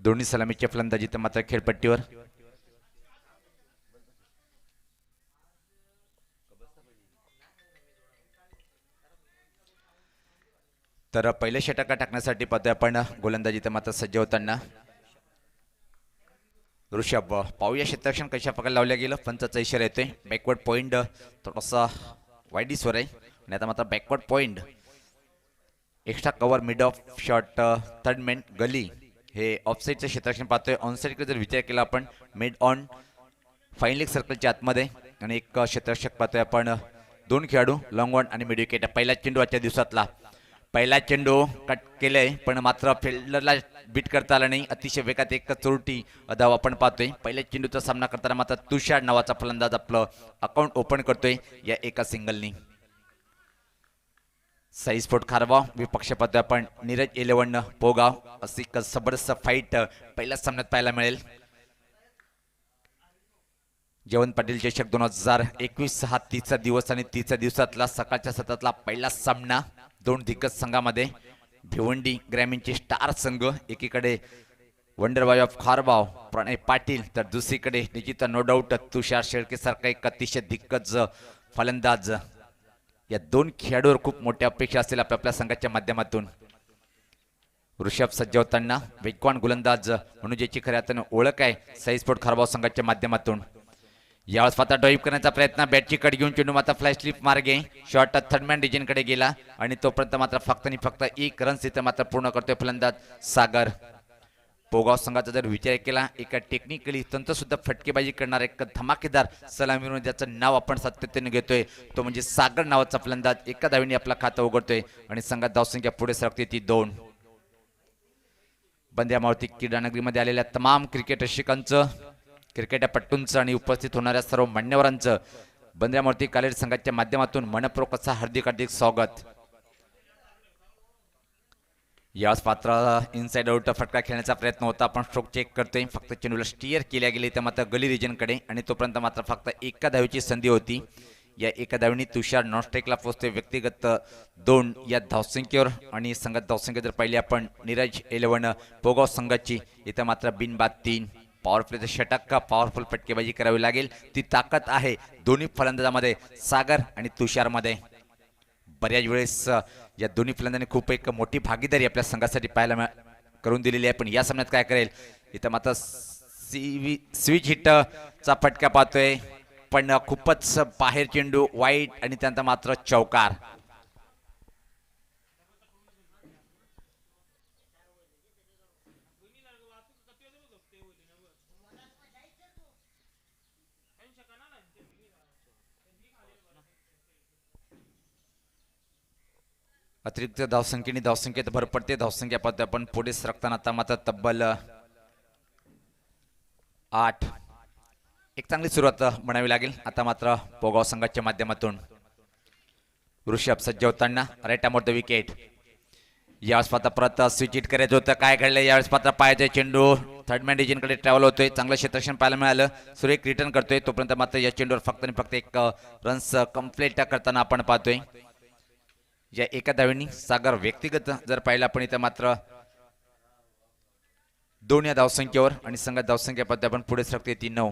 दोन्ही सलामीच्या फलंदाजी तर मात्र खेळपट्टीवर. तर पहिले षटकार टाकण्यासाठी पाहतोय आपण गोलंदाजी तर मात्र सज्ज होताना ऋषभ. पाहूया क्षेत्ररक्षण कशा प्रकारे लावल्या गेलं. पंचाचा इशारा येतोय. बॅकवर्ड पॉइंट थोडासा वाईडीसवर आहे आणि आता मात्र backward point extra cover mid off shot third man gully हे ऑफसाईडचं क्षेत्ररक्षण पाहतोय. ऑनसाईडकडे जर विचार केला आपण मिड ऑन फाईन लेग सर्कलच्या आतमध्ये आणि एक क्षेत्ररक्षक पाहतोय आपण. दोन खेळाडू लॉंग ऑन आणि मिड विकेट. पहिला चेंडू आजच्या दिवसातला पहिला चेंडू कट केलंय पण मात्र फिल्डरला बीट करता आला नाही. अतिशय वेगात एक चोरटी धाव आपण पाहतोय. पहिल्या चेंडूचा सामना करताना मात्र तुषार नावाचा फलंदाज आपलं अकाउंट ओपन करतोय या एका सिंगलनी. साई स्पोर्ट खारगाव विपक्ष पाहतोय आपण नीरज 11 पोगाव. अशी जबरदस्त फाईट पहिल्या सामन्यात पाहायला मिळेल. जयवंत पाटील चषक 2021 हा 30चा दिवस आणि 30च्या दिवसातला सकाळच्या सत्रातला पहिला सामना. दोन दिग्गज संघामध्ये भिवंडी ग्रामीणचे स्टार संघ एकीकडे वंडरबॉय ऑफ खारबाव प्रणय पाटील तर दुसरीकडे निश्चित नो डाऊट तुषार शेळके सारखा एक अतिशय दिग्गज फलंदाज. या दोन खेळाडूंवर खूप मोठ्या अपेक्षा असतील आपल्या संघाच्या माध्यमातून. ऋषभ सज्ज होताना वेगवान गोलंदाज म्हणून ज्याची खऱ्या अर्थाने ओळख आहे साई स्पोर्ट खारबाव संघाच्या माध्यमातून. यावेळेस आता ड्राईव्ह करण्याचा प्रयत्न बॅटची कट घेऊन चेंडू मात्र फ्लाय स्लिप मार्गे शॉट थर्डमॅन रिजनकडे गेला आणि तोपर्यंत मात्र फक्त आणि फक्त एक रन्स इथं मात्र पूर्ण करतोय फलंदाज सागर. पोगाव संघाचा जर विचार केला एका टेक्निकली तंत्र सुद्धा फटकेबाजी करणार एक धमाकेदार सलामीवर ज्याचं नाव आपण सातत्याने घेतोय तो म्हणजे सागर नावाचा फलंदाज. एका धावेने आपला खातं उघडतोय आणि संघात धावसंख्या पुढे सरकते ती 2. बंद्यामावती क्रीडानगरीमध्ये आलेल्या तमाम क्रिकेट रसिकांचं क्रिकेटपट्टूंचं आणि उपस्थित होणाऱ्या सर्व मान्यवरांचं बंद्यामावती कॉलेज संघाच्या माध्यमातून मनपूर्वक असा हार्दिक हार्दिक स्वागत. याच पात्र इनसाइड आउट फटका खेळण्याचा प्रयत्न होता. आपण स्ट्रोक चेक करतोय. फक्त चेंडूला स्टिअर केल्या गेले तर मात्र गली रिजनकडे आणि तोपर्यंत मात्र फक्त एका धावेची संधी होती. या एका धावेने तुषार नॉनस्ट्राईकला पोहोचतोय व्यक्तिगत 2 या धावसंख्येवर आणि संघात धावसंख्या जर पाहिली आपण नीरज 11 पोगाव संघाची इथं मात्र बिनबाद 3. पॉवरप्लेचं षटक पॉवरफुल फटकेबाजी करावी लागेल ती ताकद आहे दोन्ही फलंदाजामध्ये सागर आणि तुषारमध्ये. बऱ्याच वेळेस या दोन्ही फलंदाजांनी खूप एक मोठी भागीदारी आपल्या संघासाठी पाहायला करून दिलेली आहे. पण या सामन्यात काय करेल इथं मात्र स्विच हिटचा फटका पाहतोय पण खूपच बाहेर चेंडू वाईट आणि त्यानंतर मात्र चौकार. अतिरिक्त धावसंख्येने धावसंख्येत भर पडते. धावसंख्या पाहतोय आपण पुढे सरकताना आता मात्र तब्बल 8. एक चांगली सुरुवात म्हणावी लागेल आता मात्र पोगाव संघाच्या माध्यमातून. ऋषभ सज्ज होताना right arm off the wicket. यावेळेस पात्र परत स्विच हिट करायचं होतं. काय घडलं यावेळेस पात्र पायाचे चेंडू थर्डमॅन रिजनकडे ट्रॅव्हल होतोय. चांगलं क्षेत्ररक्षण पाहायला मिळालं. सुरेख रिटर्न करतोय तोपर्यंत मात्र या चेंडूवर फक्त आणि फक्त एक रन्स कंप्लीट करताना आपण पाहतोय. या एका धावेनी सागर व्यक्तिगत जर पाहिलं आपण इथं मात्र 2 या धावसंख्येवर आणि संघात धावसंख्या पाहतोय आपण पुढे सरकते ती 9.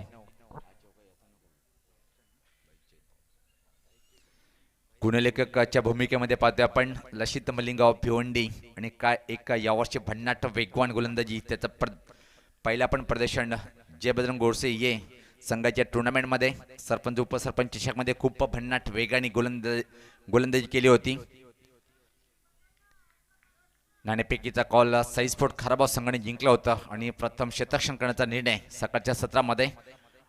गुणलेखकाच्या भूमिकेमध्ये पाहतोय आपण लसित मलिंगाव भिवंडी आणि काय एक यावर्षी भन्नाट वेगवान गोलंदाजी त्याचं पहिला पण प्रदर्शन जय बजरंग गोडसे ये संघाच्या टुर्नामेंटमध्ये सरपंच उपसरपंच चषकमध्ये खूप भन्नाट वेगाने गोलंदाजी केली होती. नाणेफेकीचा कॉल साई स्पोर्ट खारबाव संघाने जिंकला होता आणि प्रथम क्षेत्ररक्षण करण्याचा निर्णय सकाळच्या सत्रामध्ये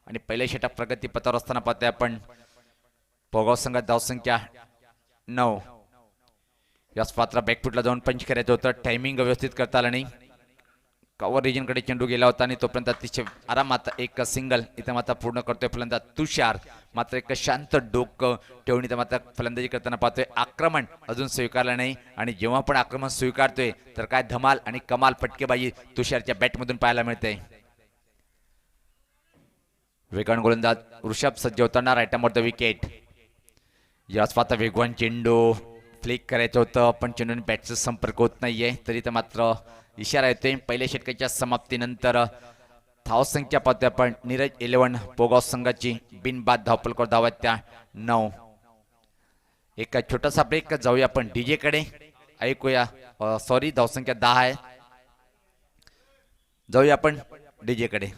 आणि पहिल्या षटक प्रगतीपथावर असताना पाहतोय आपण पोगाव संघात धावसंख्या 9. याच पात्र बॅकफुटला जाऊन पंच करायचं होतं. टायमिंग व्यवस्थित करता आलं नाही. कव्हर रिजनकडे चेंडू गेला होता आणि तोपर्यंत अतिशय आरामात एक सिंगल इथं मात्र पूर्ण करतोय फलंदाज तुषार. मात्र एक शांत डोकं ठेवून इथं मात्र फलंदाजी करताना पाहतोय. आक्रमण अजून स्वीकारलं नाही आणि जेव्हा पण आक्रमण स्वीकारतोय तर काय धमाल आणि कमाल फटकेबाजी तुषारच्या बॅटमधून पाहायला मिळते. वेगवान गोलंदाज ऋषभ सज्ज होताना right arm off the wicket. याच पाहता वेगवान चेंडू फ्लिक करायचं होतं पण चेंडूने बॅटचा संपर्क होत नाहीये, तरी तर मात्र इशारा येतोय. पहिल्या षटकाच्या समाप्तीनंतर धावसंख्या पाहतोय आपण नीरज 11 पोगाव संघाची बिनबाद धावपलकर धावा त्या 9. एक छोटासा ब्रेक, जाऊया आपण डीजे कडे, ऐकूया. सॉरी, धावसंख्या 10 आहे. जाऊया आपण डीजे कडे.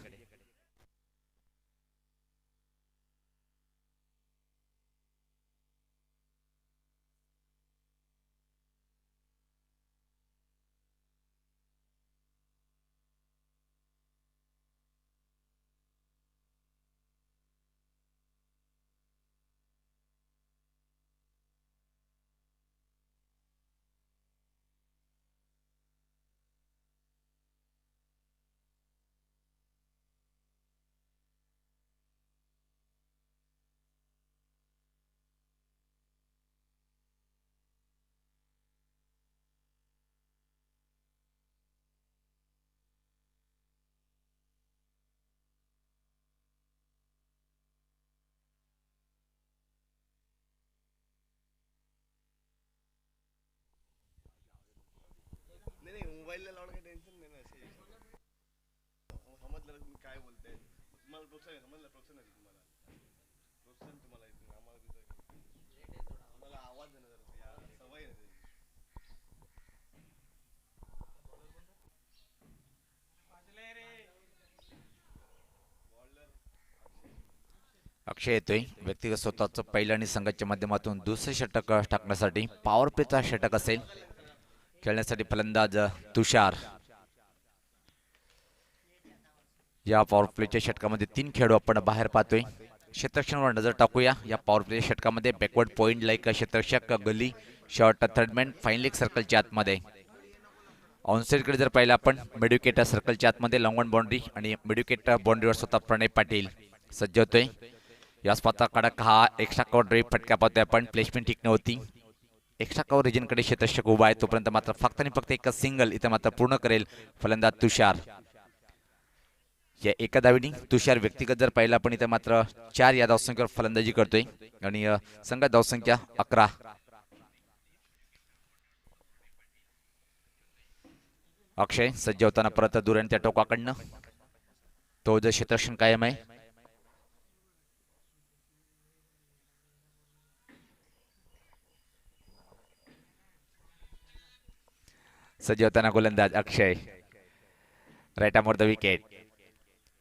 अक्षय येतोय व्यक्तिगत स्वतःचं पहिलं आणि संघाच्या माध्यमातून दुसरे षटक टाकण्यासाठी. पॉवर प्लेचा षटक असेल. खेळण्यासाठी फलंदाज तुषार. या पॉवर प्लेच्या षटकामध्ये 3 खेळाडू आपण बाहेर पाहतोय. क्षेत्ररक्षणावर नजर टाकूया. या पॉवर प्लेच्या षटकामध्ये बॅकवर्ड पॉइंट लाईक क्षेत्ररक्षक, गली शॉर्ट, थर्डमॅन, फाईन लेग सर्कलच्या आतमध्ये. ऑनसाइडकडे जर पाहिलं आपण मिडविकेट सर्कलच्या आतमध्ये लॉंग ऑन बाउंड्री आणि मिडविकेट बाउंड्रीवर स्वतः प्रणय पाटील सज्ज होतोय. या स्पाचा कडक हा एक्स्ट्रा कव्हर ड्राईव्ह फटका पाहतोय आपण. प्लेसमेंट ठीक नव्हती. एक्स्ट्रा कव्हर रिजनकडे क्षेत्ररक्षक उभा आहे, तोपर्यंत मात्र फक्त आणि फक्त एक सिंगल इथं मात्र पूर्ण करेल फलंदाज तुषार. या एका धावीने तुषार व्यक्तिगत जर पाहिलं आपण इथं मात्र 4 या धावसंख्येवर फलंदाजी करतोय आणि संघात धावसंख्या 11. अक्षय सज्ज होताना परत दूर आणि त्या टोकाकडनं तो जर क्षेत्ररक्षण कायम आहे. सज्ज होताना गोलंदाज Akshay. Right arm the wicket.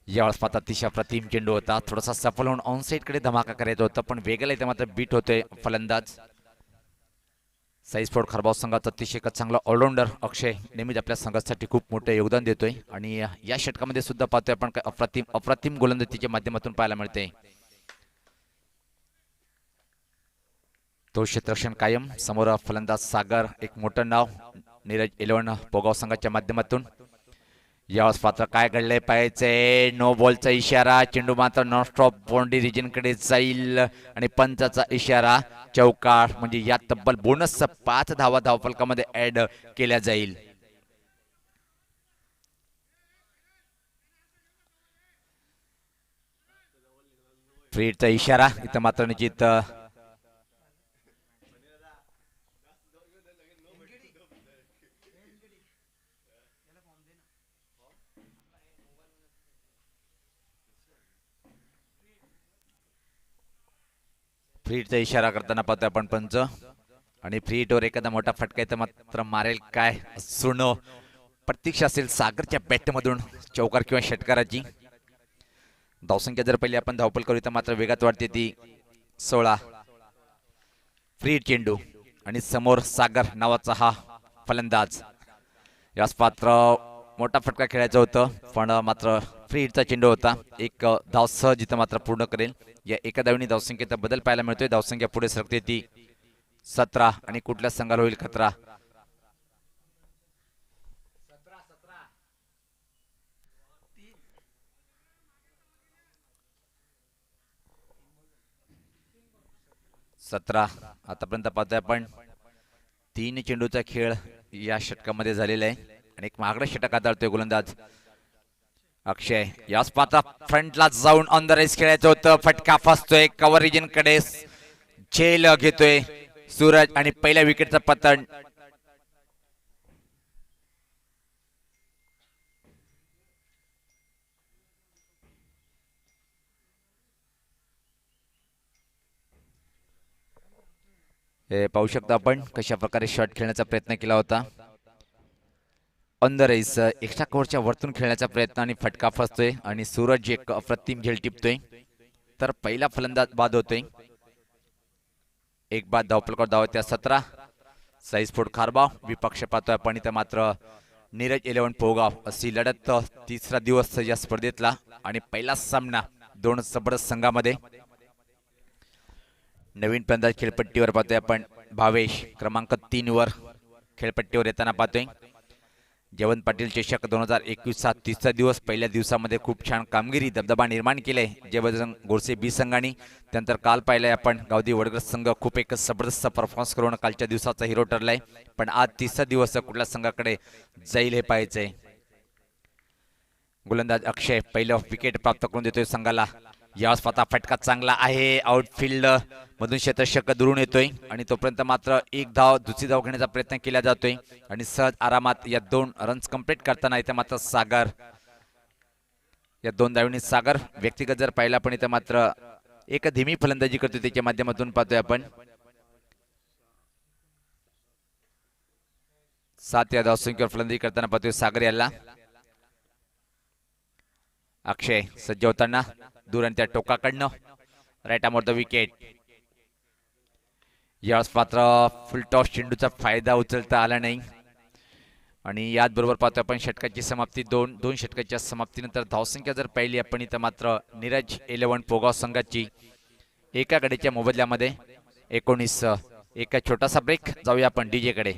यावेळेस मात्र अतिशय प्रतिम चेंडू होता. थोडासा सफल होऊन ऑनसाइड कडे धमाका करायचा होता पण वेगळा इथे मात्र बीट होतोय फलंदाज. साई स्पोर्ट खरबाव संघाचा अतिशय चांगला ऑलराऊंडर अक्षय नेहमीच आपल्या संघासाठी खूप मोठं योगदान देतोय आणि या षटकामध्ये सुद्धा पाहतोय आपण अप्रतिम गोलंदाजीच्या माध्यमातून पाहायला मिळते. तो क्षेत्ररक्षण कायम. समोर फलंदाज सागर, एक मोठं नाव नीरज 11 पोगाव संघाच्या माध्यमातून. यावेळेस पात्र काय घडलंय पाहायचंय. नो बॉलचा इशारा. चेंडू मात्र नॉन स्टॉप बाउंड्री रिजन कडे जाईल आणि पंचाचा इशारा चौकार. म्हणजे या तब्बल बोनस 5 धावा धावफलकामध्ये ऍड केल्या जाईल. फ्रीडचा इशारा इथं मात्र निश्चित फ्रीडचा इशारा करताना पाहतोय आपण पंच. आणि फ्री हिटवर एखादा मोठा फटका इथं मात्र मारेल काय सुनो प्रतीक्षा असेल सागरच्या बॅटमधून चौकार किंवा षटकाराची. धावसंख्या जर पहिली आपण धावपल करू तर मात्र वेगात वाढते ती 16. फ्री चेंडू आणि समोर सागर नावाचा हा फलंदाज. यास पात्र मोठा फटका खेळायचं होतं पण मात्र फ्री हिटचा चेंडू होता. एक धाव सहज इथं मात्र पूर्ण करेल. या एका धावनी धावसंख्येत बदल पाहायला मिळतोय. धावसंख्या पुढे सरकते ती 17 आणि कुठल्या संघाला होईल खतरा. आतापर्यंत पाहतोय आपण 3 चेंडूचा खेळ या षटकामध्ये झालेला आहे आणि एक मागडा षटक आदळतोय गोलंदाज अक्षय. याच पात्र फ्रंटला जाऊन ऑन द रेस खेळायचं होतं. फटका फसतोय कव्हर रिजन कडे. झेल घेतोय सूरज आणि पहिल्या विकेटचा पतन. हे पाहू शकता आपण कशा प्रकारे शॉट खेळण्याचा प्रयत्न केला होता. ऑन द रेस एक्स्ट्रा कव्हरच्या वरतून खेळण्याचा प्रयत्न आणि फटका फसतोय आणि सूरज एक अप्रतिम झेल टिपतोय. तर पहिला फलंदाज बाद होतोय. एक बाद धावपलकर धाव त्या 17. साईस्फोट खारबाव विपक्ष पाहतोय आपण इथं मात्र नीरज 11 पोगाव अशी लढत तिसरा दिवस या स्पर्धेतला आणि पहिला सामना दोन जबरदस्त संघामध्ये. नवीन फलंदाज खेळपट्टीवर पाहतोय आपण भावेश क्रमांक 3 वर खेळपट्टीवर येताना पाहतोय. जयवंत पाटील चषक 2021 तिसरा दिवस. पहिल्या दिवसामध्ये खूप छान कामगिरी दबदबा निर्माण केले जयबजरंग गोडसे बी संघाने. त्यानंतर काल पाहिलंय आपण गावदी वडगर संघ खूप एक जबरदस्त परफॉर्मन्स करून कालच्या दिवसाचा हिरो ठरलाय. पण आज तिसरा दिवस कुठल्या संघाकडे जाईल हे पाहायचंय. गोलंदाज अक्षय पहिलं विकेट प्राप्त करून देतोय संघाला. यावेळेस स्वतः फटका चांगला आहे. आउटफील्ड मधून शतक दुरून येतोय आणि तोपर्यंत मात्र एक धाव दुसरी धाव घेण्याचा प्रयत्न केला जातोय आणि सहज आरामात या 2 रन्स कंप्लीट करताना इथे मात्र सागर या 2 धावांनी सागर व्यक्तिगत जर पाहिला पण इथे मात्र एक धीमी फलंदाजी करतोय. त्याच्या माध्यमातून पाहतोय आपण 7 या धावसंख्येवर फलंदाजी करताना पाहतोय सागर याला. अक्षय सज्ज होताना दूर आणि त्या टोकाकडनं राईट आर्म द विकेट. यावेळेस मात्र फुल टॉस चेंडूचा फायदा उचलता आला नाही आणि याच बरोबर पाहतो आपण षटकाची समाप्ती. दोन षटकाच्या समाप्तीनंतर धावसंख्या जर पाहिली आपण इथं मात्र नीरज 11 पोगाव संघाची एका गडीच्या मोबदल्यामध्ये 19. एक छोटासा ब्रेक. जाऊया आपण डीजे कडे.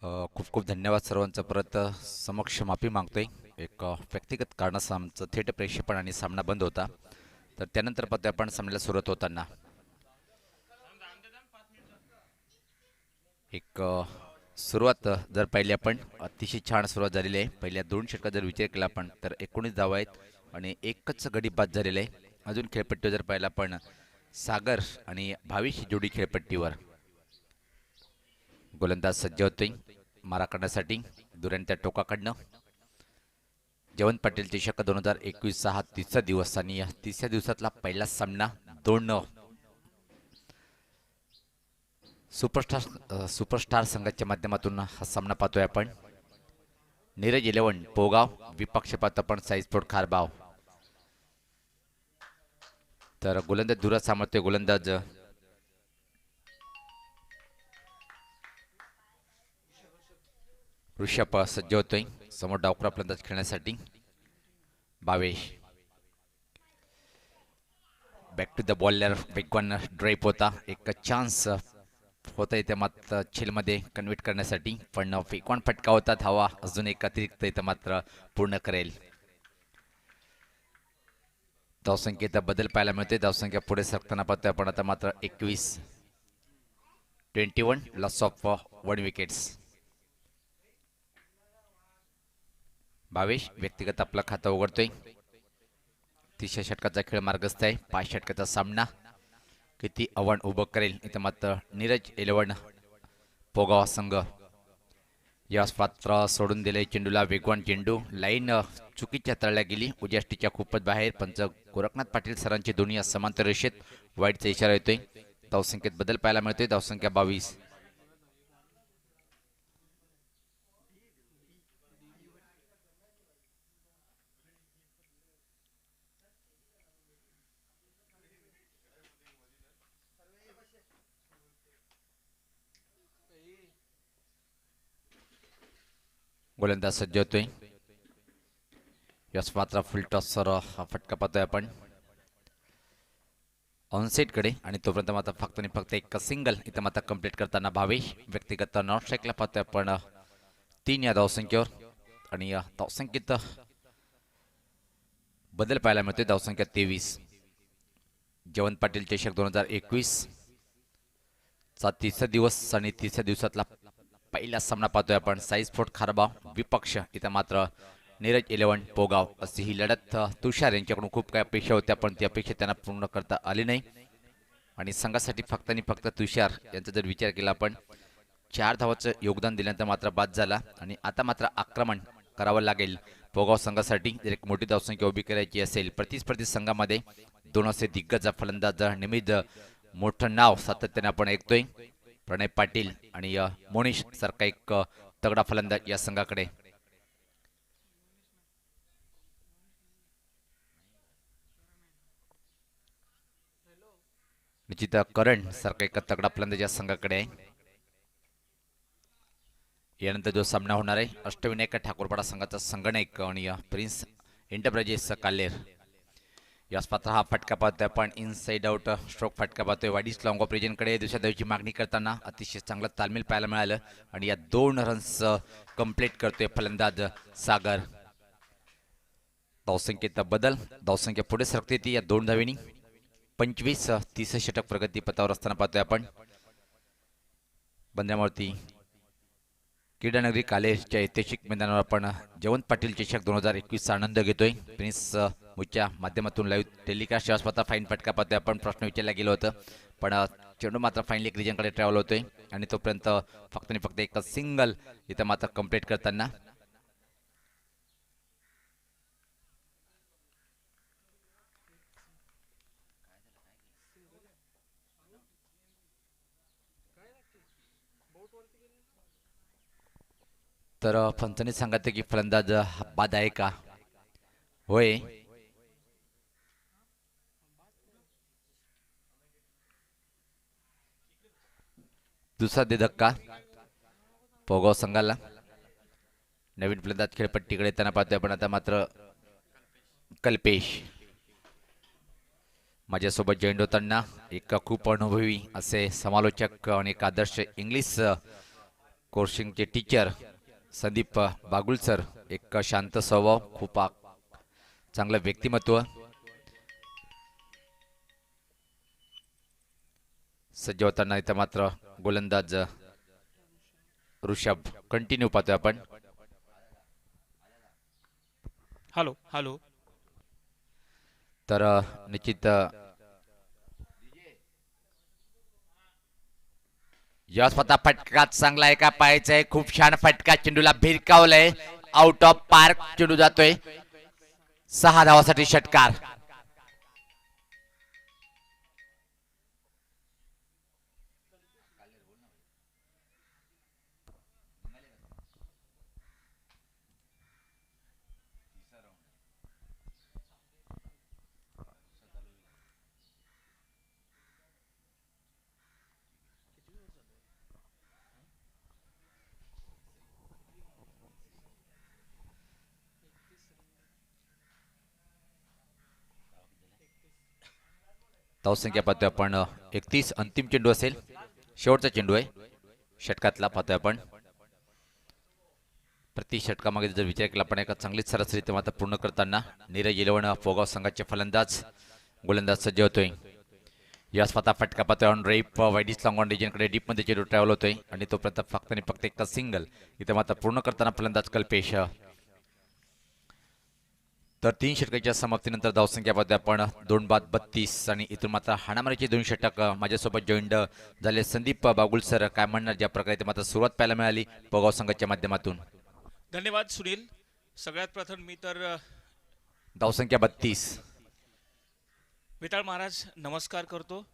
खूप खूप धन्यवाद सर्वांचं. परत समक्ष माफी मागतोय. एक व्यक्तिगत कारणासह आमचं थेट प्रेक्षेपण आणि सामना बंद होता. तर त्यानंतर पाहतोय आपण सामन्याला सुरुवात होताना एक सुरुवात जर पाहिली आपण अतिशय छान सुरुवात झालेली आहे. पहिल्या 2 षटकात जर विचार केला आपण तर 19 धावा आहेत आणि एकच गडी बाद झालेला आहे. अजून खेळपट्टीवर जर पाहिला आपण सागर आणि भाविश ही जोडी खेळपट्टीवर. गोलंदाज सज्ज होतोय मारा करण्यासाठी दुरांत्या टोकाकडनं. जयवंत पाटील चषक 2021 हा तिसरा दिवस आणि या तिसऱ्या दिवसातला पहिला सामना दोन सुपरस्टार संघाच्या माध्यमातून हा सामना पाहतोय आपण. नीरज 11 पोगाव विपक्ष पाहतो आपण साईस्पोर्ट खारबाव. तर गोलंदाज दुरा सामर्थ्य गोलंदाज ऋषभ सज्ज होतोय समोर डावखुरा फलंदाज खेळण्यासाठी. Bhavesh back to the bowler वेगवान ड्राईव्ह होता. एक चान्स होता इथे मात्र छेलमध्ये कन्व्हर्ट करण्यासाठी पण वेगवान फटका होता. धावा अजून एक अतिरिक्त इथं मात्र पूर्ण करेल. धावसंख्येचा बदल पाहायला मिळते. धावसंख्या पुढे सरकताना पाहतोय आपण आता मात्र 21 लॉस ऑफ 1 विकेट्स. भावेश व्यक्तिगत आपला खाता उघडतोय. तिसऱ्या षटकाचा खेळ मार्गस्थ आहे. 5 षटकाचा सामना किती आव्हान उभं करेल इथं मात्र नीरज 11 पोगाव संघ. यास पात्र सोडून दिले चेंडूला. वेगवान चेंडू लाईन चुकीच्या तळल्या गेली. उजाष्टीच्या खूपच बाहेर. पंच गोरखनाथ पाटील सरांची दोन्ही समांतर रेषेत वाईटचा इशारा येतोय. धावसंख्येत बदल पाहायला मिळतोय. धावसंख्या 22. गोलंदाज सज्ज होतोय. यास मात्र फुल टॉसर हा फटका पाहतोय आपण ऑनसेटकडे आणि तोपर्यंत मात्र फक्त आणि फक्त एक सिंगल इथं मात्र कंप्लीट करताना भावेश. व्यक्तिगत नॉट स्ट्राईकला पाहतोय आपण 3 या धावसंख्येवर आणि या धावसंख्येत बदल पाहायला मिळतोय. धावसंख्या 23. जयवंत पाटील चषक 2021 चा तिसरा दिवस आणि तिसऱ्या दिवसातला पहिला सामना पाहतोय आपण. साईस्फोर्ट खारबाव विपक्ष इथं मात्र नीरज 11 पोगाव. अशी ही लढत तुषार यांच्याकडून खूप काही अपेक्षा होत्या पण ती अपेक्षा त्यांना पूर्ण करता आली नाही आणि संघासाठी फक्त आणि फक्त तुषार यांचा जर विचार केला आपण 4 धावाचं योगदान दिल्यानंतर मात्र बाद झाला आणि आता मात्र आक्रमण करावं लागेल पोगाव संघासाठी. जर एक मोठी धावसंख्या उभी करायची असेल प्रतिस्पर्धी संघामध्ये 2 असे दिग्गज फलंदाज निमित्त मोठं नाव सातत्याने आपण ऐकतोय. प्रणय पाटील आणि मोनिश सारखा एक तगडा फलंदाज या संघाकडे. निश्चित करण सारखा एक तगडा फलंदाज या संघाकडे आहे. यानंतर जो सामना होणार आहे अष्टविनायक ठाकूरपाडा संघाचा संगणक आणि प्रिन्स एंटरप्राइजेस कालेर. यास पात्र हा फटका पाहतोय आपण इनसाइड आउट स्ट्रोक फटका पाहतोय. वाडीस लॉंग ऑफ रिजनकडे दुसऱ्या धावेची मागणी करताना अतिशय चांगला तालमेल पाहायला मिळालं आणि या 2 रन्स कंप्लीट करतोय फलंदाज सागर. धावसंख्येत बदल. धावसंख्या पुढे सरकते ती या 2 धावेनी. 25-30 षटक प्रगतीपथावर असताना पाहतोय आपण बंद्यामूर्ती क्रीडानगरी कालेजच्या ऐतिहासिक मैदानावर आपण जयवंत पाटील चषक 2021चा आनंद घेतोय. प्रिन्स मुच्या माध्यमातून लाईव्ह टेलिकास्ट शाश्वता फाईन फटका पाहतोय आपण. प्रश्न विचारला गेलं होतं पण चेंडू मात्र फाईनली एक रिजनकडे ट्रॅव्हल होतोय आणि तोपर्यंत फक्त आणि फक्त एक सिंगल इथं मात्र कंप्लीट करताना तर पंचांनी सांगते की फलंदाज बाद आहे का. होय दुसरा दे धक्का पोगाव संघाला. नवीन फलंदाज खेळपट्टीकडे त्यांना पाहतोय आपण आता मात्र कल्पेश माझ्यासोबत जॉईंट होताना एक खूप अनुभवी असे समालोचक आणि एक आदर्श इंग्लिश कोर्शिंगचे टीचर संदीप बागुल सर, एक शांत स्वभाव, खूप चांगलं व्यक्तिमत्व. सज्ज होताना इथं मात्र गोलंदाज ऋषभ कंटिन्यू पाहतोय आपण. Hello hello. तर निश्चित या स्वतः फटका चांगला एका पायाचा आहे, खूप छान फटका, चेंडूला भिरकावलंय, आउट ऑफ पार्क चेंडू जातोय. 6 धावासाठी षटकार. धावसंख्या पाहतोय आपण 31. अंतिम चेंडू असेल, शेवटचा चेंडू आहे षटकातला. पाहतोय आपण प्रति षटकामागे जर विचार केला आपण एका चांगलीच सरासरी ते मात्र पूर्ण करताना नीरज इलेवन पोगाव संघाचे फलंदाज गोलंदाज सज्ज होतोय. या स्वतः फटका पाहतोय ऑन रेप वाईडिस लॉंग ऑन रिजनकडे डीपमध्ये चेंडू ट्रॅव्हल होतोय आणि तो प्रथम फक्त आणि फक्त एक सिंगल इथे मात्र पूर्ण करताना फलंदाज कल्पेश. तर 3 षटकाच्या समाप्तीनंतर धावसंख्या पाहतोय आपण 2 बाद 32 आणि इथून मात्र हाणामारीचे 2 षटक माझ्यासोबत जॉईंड झाले संदीप बागुल सर. काय म्हणणार ज्या प्रकारे ते मात्र सुरुवात पाहायला मिळाली पोगाव संघाच्या माध्यमातून. धन्यवाद सुनील. सगळ्यात प्रथम मी तर धावसंख्या 32. विठाळ महाराज नमस्कार करतो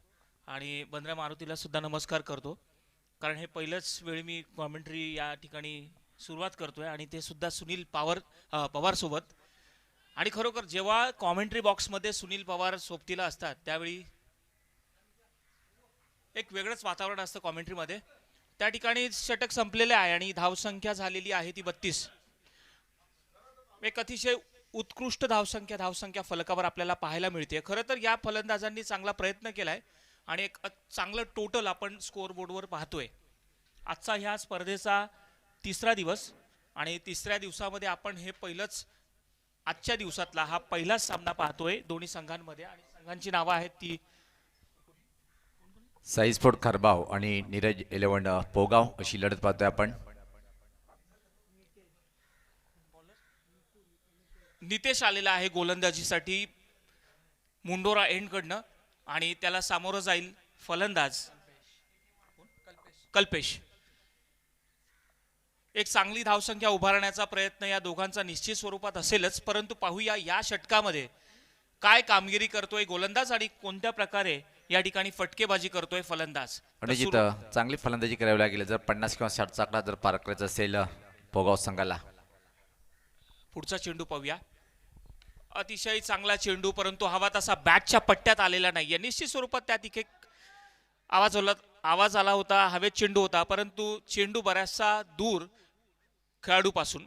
आणि बंद्रा मारुतीला सुद्धा नमस्कार करतो, कारण हे पहिलंच वेळी मी कॉमेंट्री या ठिकाणी सुरुवात करतोय आणि ते सुद्धा सुनील पवार सोबत. आणि खरोखर जेव्हा कॉमेंट्री बॉक्समध्ये सुनील पवार सोबतीला असतात त्यावेळी एक वेगळंच वातावरण असतं कॉमेंट्रीमध्ये. त्या ठिकाणी षटक संपलेले आहे आणि धावसंख्या झालेली आहे ती 32. एक अतिशय उत्कृष्ट धावसंख्या फलकावर आपल्याला पाहायला मिळते. खरं तर या फलंदाजांनी चांगला प्रयत्न केलाय आणि एक चांगलं टोटल आपण स्कोअर बोर्डवर पाहतोय. आजचा ह्या स्पर्धेचा 3रा दिवस आणि 3ऱ्या दिवसामध्ये आपण हे पहिलंच आजच्या दिवसातला हा पहिलाच सामना पाहतोय दोन्ही संघांमध्ये आणि संघांची नावं आहेत ती साईस्फोर्ट खरबाव आणि नीरज इलेवन पोगाव अशी लढत पाहतोय आपण. नितेश आलेला आहे गोलंदाजीसाठी मुंडोरा एंड कडनं आणि त्याला सामोरं जाईल फलंदाज कल्पेश. एक चांगली धावसंख्या उभारण्याचा प्रयत्न या दोघांचा निश्चित स्वरूपात असेलच, परंतु पाहूया या षटकामध्ये काय कामगिरी करतोय गोलंदाज आणि कोणत्या प्रकारे या ठिकाणी फटकेबाजी करतोय फलंदाज. आणि जिथं चांगली फलंदाजी करावी लागेल जर 50 किंवा 60चा आकडा जर पार करायचा असेल पोगाव संघाला. पुढचा चेंडू पाहूया. अतिशय चांगला चेंडू, परंतु हवा तसा बॅटच्या पट्ट्यात आलेला नाही. निश्चित स्वरूपात त्या तिथे आवाज आला होता, हवेत चेंडू होता, परंतु चेंडू बऱ्याचसा दूर खेळाडूपासून.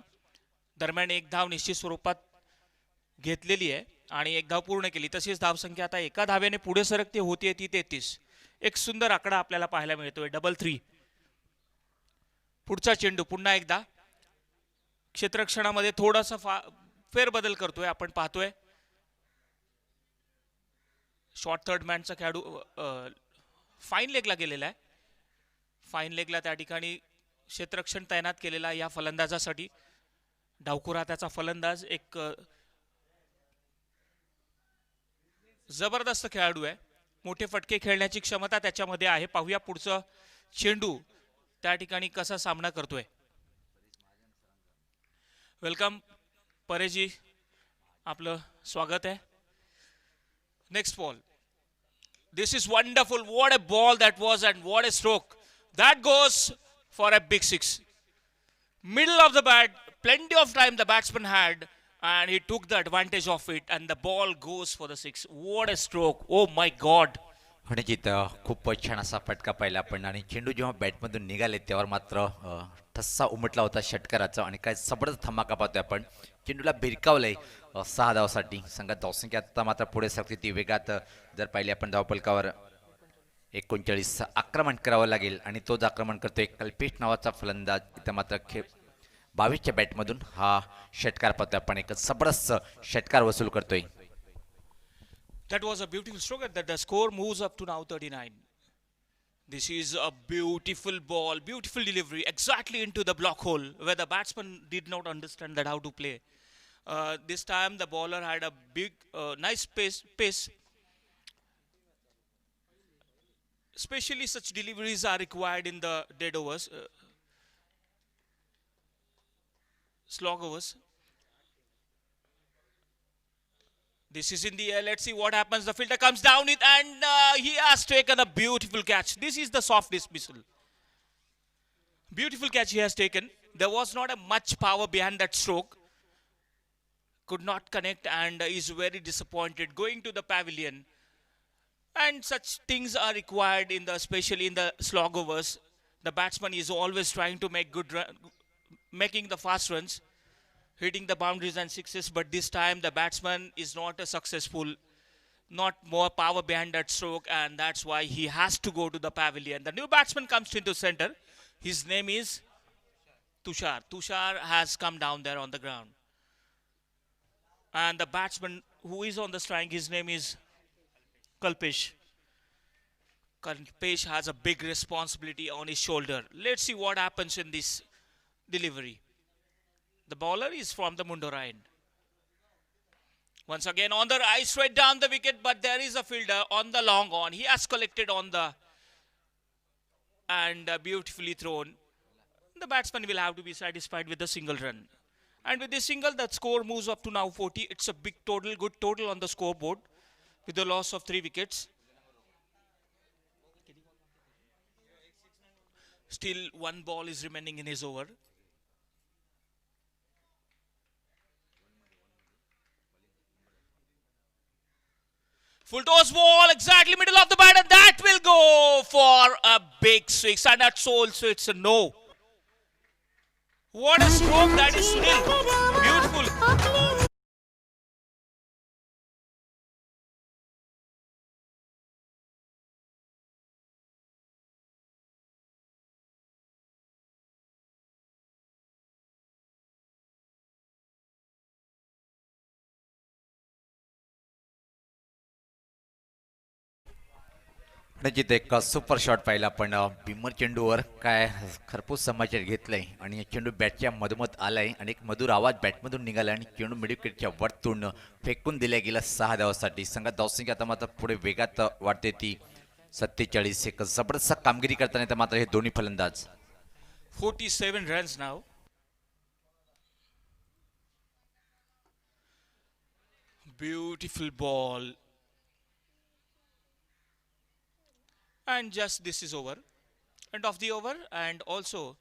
दरम्यान एक धाव निश्चित स्वरूपात घेतलेली आहे आणि एक धाव पूर्ण केली. तशीच धावसंख्या आता एका धाव्याने पुढे सरकते होती ती 33. एक सुंदर आकडा आपल्याला पाहायला मिळतोय 3-3. पुढचा चेंडू पुन्हा एकदा क्षेत्ररक्षणामध्ये थोडासा फेरबदल करतोय आपण पाहतोय. शॉर्ट थर्ड मॅनचा खेळाडू फाईन लेगला गेलेला आहे. फाईन लेगला त्या ठिकाणी क्षेत्ररक्षण तैनात केलेला या फलंदाजासाठी. डावखुरा त्याचा फलंदाज एक जबरदस्त खेळाडू आहे. मोठे फटके खेळण्याची क्षमता त्याच्यामध्ये आहे. पाहूया पुढचं चेंडू त्या ठिकाणी कसा सामना करतोय. वेलकम परेजी, आपलं स्वागत आहे. Next ball. This is wonderful. What a ball that was and what a stroke. That goes for a big 6. Middle of the bat, plenty of time the batsman had and he took the advantage of it and the ball goes for the 6. What a stroke. Oh my God. आणि जिथं खूप छान असा फटका पाहिला आपण आणि चेंडू जेव्हा बॅटमधून निघाले तेव्हा मात्र ठस्सा उमटला होता षटकाराचा आणि काय जबरदस्त धमाका पाहतोय आपण. चेंडूला भिरकावलंय 6 धावासाठी. संघात धावसंख्या आता मात्र पुढे सरकते ती वेगात जर पाहिली आपण धावपलकावर. 39 आक्रमण करावं लागेल आणि तोच आक्रमण करतोय कल्पेश नावाचा फलंदाज. इथं मात्र 22च्या बॅटमधून हा षटकार पाहतोय आपण. एक जबरदस्त षटकार वसूल करतोय. That was a beautiful stroke that the score moves up to now 39. This is a beautiful ball, beautiful delivery, exactly into the block hole where the batsman did not understand that how to play. This time the bowler had a big, nice pace. Especially such deliveries are required in the dead overs, slog overs. This is in the air. Let's see what happens. The fielder comes down it and he has taken a beautiful catch. This is the soft dismissal. Beautiful catch he has taken. There was not a much power behind that stroke. Could not connect and is very disappointed going to the pavilion. And such things are required in the, especially in the slog overs. The batsman is always trying to make making the fast runs, hitting the boundaries and sixes, but this time the batsman is not a successful, not more power behind that stroke, and that's why he has to go to the pavilion. The new batsman comes into center. His name is Tushar. Tushar has come down there on the ground. And the batsman who is on the strike, his name is Kalpesh. Kalpesh has a big responsibility on his shoulder. Let's see what happens in this delivery. The bowler is from the Mundorine. Once again on the right, straight down the wicket, but there is a fielder on the long on. He has collected on the and beautifully thrown. The batsman will have to be satisfied with the single run. And with this single, that score moves up to now 40. It's a big total, good total on the scoreboard with the loss of 3 wickets. Still, 1 ball is remaining in his over. Full toss ball, exactly middle of the bat, and that will go for a big six. And that's also it's a no. What a stroke that is, Sunil. Beautiful. जिथे एक super shot पाहिला पण बिमर चेंडूवर काय खरपूस समाचार घेतलंय आणि या चेंडू बॅटच्या मधोमध आलाय आणि एक मधुर आवाज बॅटमधून निघाला आणि चेंडू मिडविकेटच्या वरतून फेकून दिल्या गेला 6 धावांसाठी. संघात धावसंख्या आता मात्र पुढे वेगात वाढते ती 47. एक जबरदस्त कामगिरी करताना तर मात्र हे दोन्ही फलंदाज. 47 runs now. Beautiful ball. And just this is over. End of the over, and also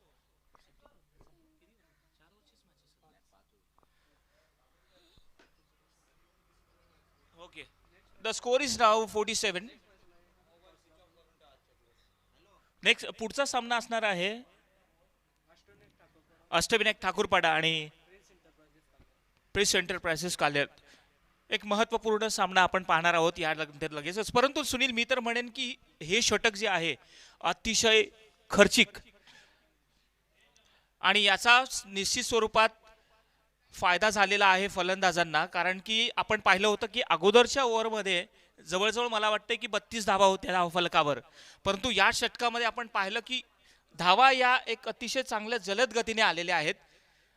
okay. The score is now 47. Next पुढचा सामना असणार आहे अष्टविनायक ठाकूरपाडा आणि प्रिन्स एंटरप्राइजेस कालेर. एक महत्त्वपूर्ण सामना आपण पाहणार आहोत या लगेचच. परंतु सुनील, मी तर म्हणेन की हे षटक जे आहे अतिशय खर्चिक आणि याचा निश्चित स्वरूपात फायदा झालेला आहे फलंदाजांना. कारण की आपण पाहिलं होतं की अगोदरच्या ओव्हरमध्ये जवळजवळ मला वाटतं की 32 धावा होत्या धावफलकावर, परंतु या षटकामध्ये आपण पाहिलं की धावा या एक अतिशय चांगल्या जलद गतीने आलेल्या आहेत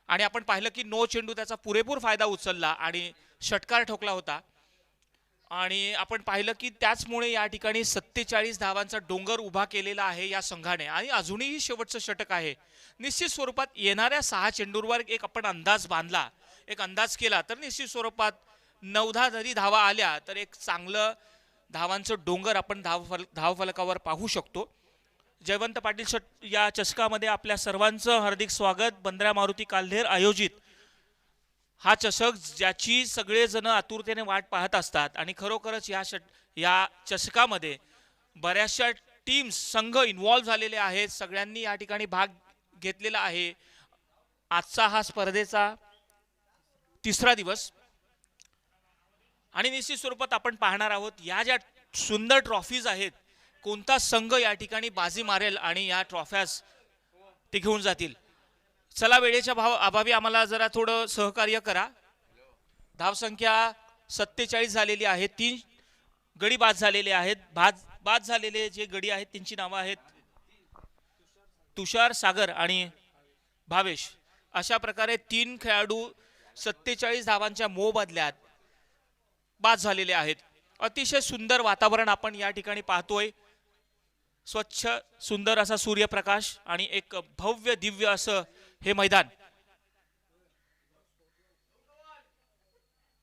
आणि आपण पाहिलं की नो चेंडू त्याचा पुरेपूर फायदा उचलला आणि षटकार ठोकला होता. आणि आपण पाहिलं की त्याचमुळे या ठिकाणी 47 धावांचा डोंगर उभा केलेला आहे या संघाने आणि अजूनही शेवटचं षटक आहे. निश्चित स्वरूपात येणाऱ्या 6 चेंडूंवर एक आपण अंदाज बांधला, एक अंदाज केला तर निश्चित स्वरूपात 9-10 जरी धावा आल्या तर एक चांगलं धावांचं डोंगर आपण धावफलकावर पाहू शकतो. जयवंत पाटील या चषकामध्ये आपल्या सर्वांचं हार्दिक स्वागत. बंद्रा मारुती काल्हेर आयोजित हा चषक ज्याची सगळेजण आतुरतेने वाट पाहत असतात आणि खरोखरच या चषकामध्ये बऱ्याचशा टीम्स संघ इन्व्हॉल्व झालेले आहेत. सगळ्यांनी या ठिकाणी भाग घेतलेला आहे. आजचा हा स्पर्धेचा 3रा दिवस आणि निश्चित स्वरूपात आपण पाहणार आहोत या ज्या सुंदर ट्रॉफीज आहेत कोणता संघ या ठिकाणी बाजी मारेल आणि या ट्रॉफ्यास ते घेऊन जातील. चला, वेळेच्या अभावी आम्हाला जरा थोडं सहकार्य करा. धावसंख्या 47 झालेली आहे. 3 गडी बाद झालेले आहेत. बाद झालेले जे गडी आहेत त्यांची नावं आहेत तुषार, सागर आणि भावेश. अशा प्रकारे 3 खेळाडू 47 धावांच्या मोबदल्यात बाद झालेले आहेत. अतिशय सुंदर वातावरण आपण या ठिकाणी पाहतोय. स्वच्छ सुंदर असा सूर्यप्रकाश आणि एक भव्य दिव्य असं हे मैदान.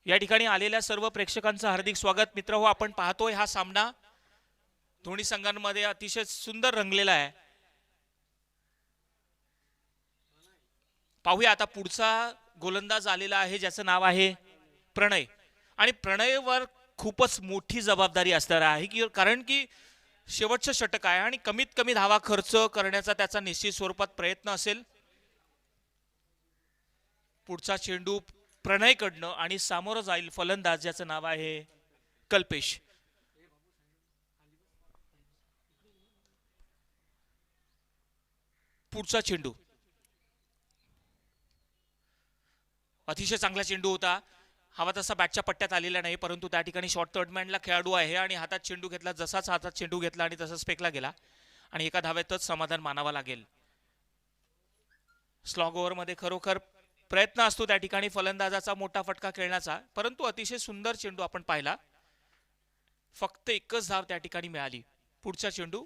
या ठिकाणी आलेल्या सर्व प्रेक्षकांचं हार्दिक स्वागत. मित्रहो, आपण पाहतोय हा सामना दोन्ही संघांमध्ये अतिशय सुंदर रंगलेला आहे. पाहूया आता पुढचा गोलंदाज आलेला आहे ज्याचं नाव आहे प्रणय. आणि प्रणयवर खूपच मोठी जबाबदारी असणार आहे कारण की शेवटचं षटक आहे आणि कमीत कमी धावा खर्च करण्याचा त्याचा निश्चित स्वरूपात प्रयत्न असेल. पुढचा चेंडू प्रणयकडनं आणि सामोरं जाईल फलंदाज ज्याचं नाव आहे कल्पेश. पुढचा चेंडू अतिशय चांगला चेंडू होता. हवा तसा बॅटच्या पट्ट्यात आलेला नाही, परंतु त्या ठिकाणी शॉर्ट थर्डमॅनला खेळाडू आहे आणि हातात चेंडू घेतला, जसाच हातात चेंडू घेतला आणि तसाच फेकला गेला आणि एका धावेतच समाधान मानावा लागेल. स्लॉग ओव्हरमध्ये खरोखर प्रयत्न असतो त्या ठिकाणी फलंदाजाचा मोठा फटका खेळण्याचा, परंतु अतिशय सुंदर चेंडू आपण पाहिला. फक्त एकच धाव त्या ठिकाणी मिळाली. पुढचा चेंडू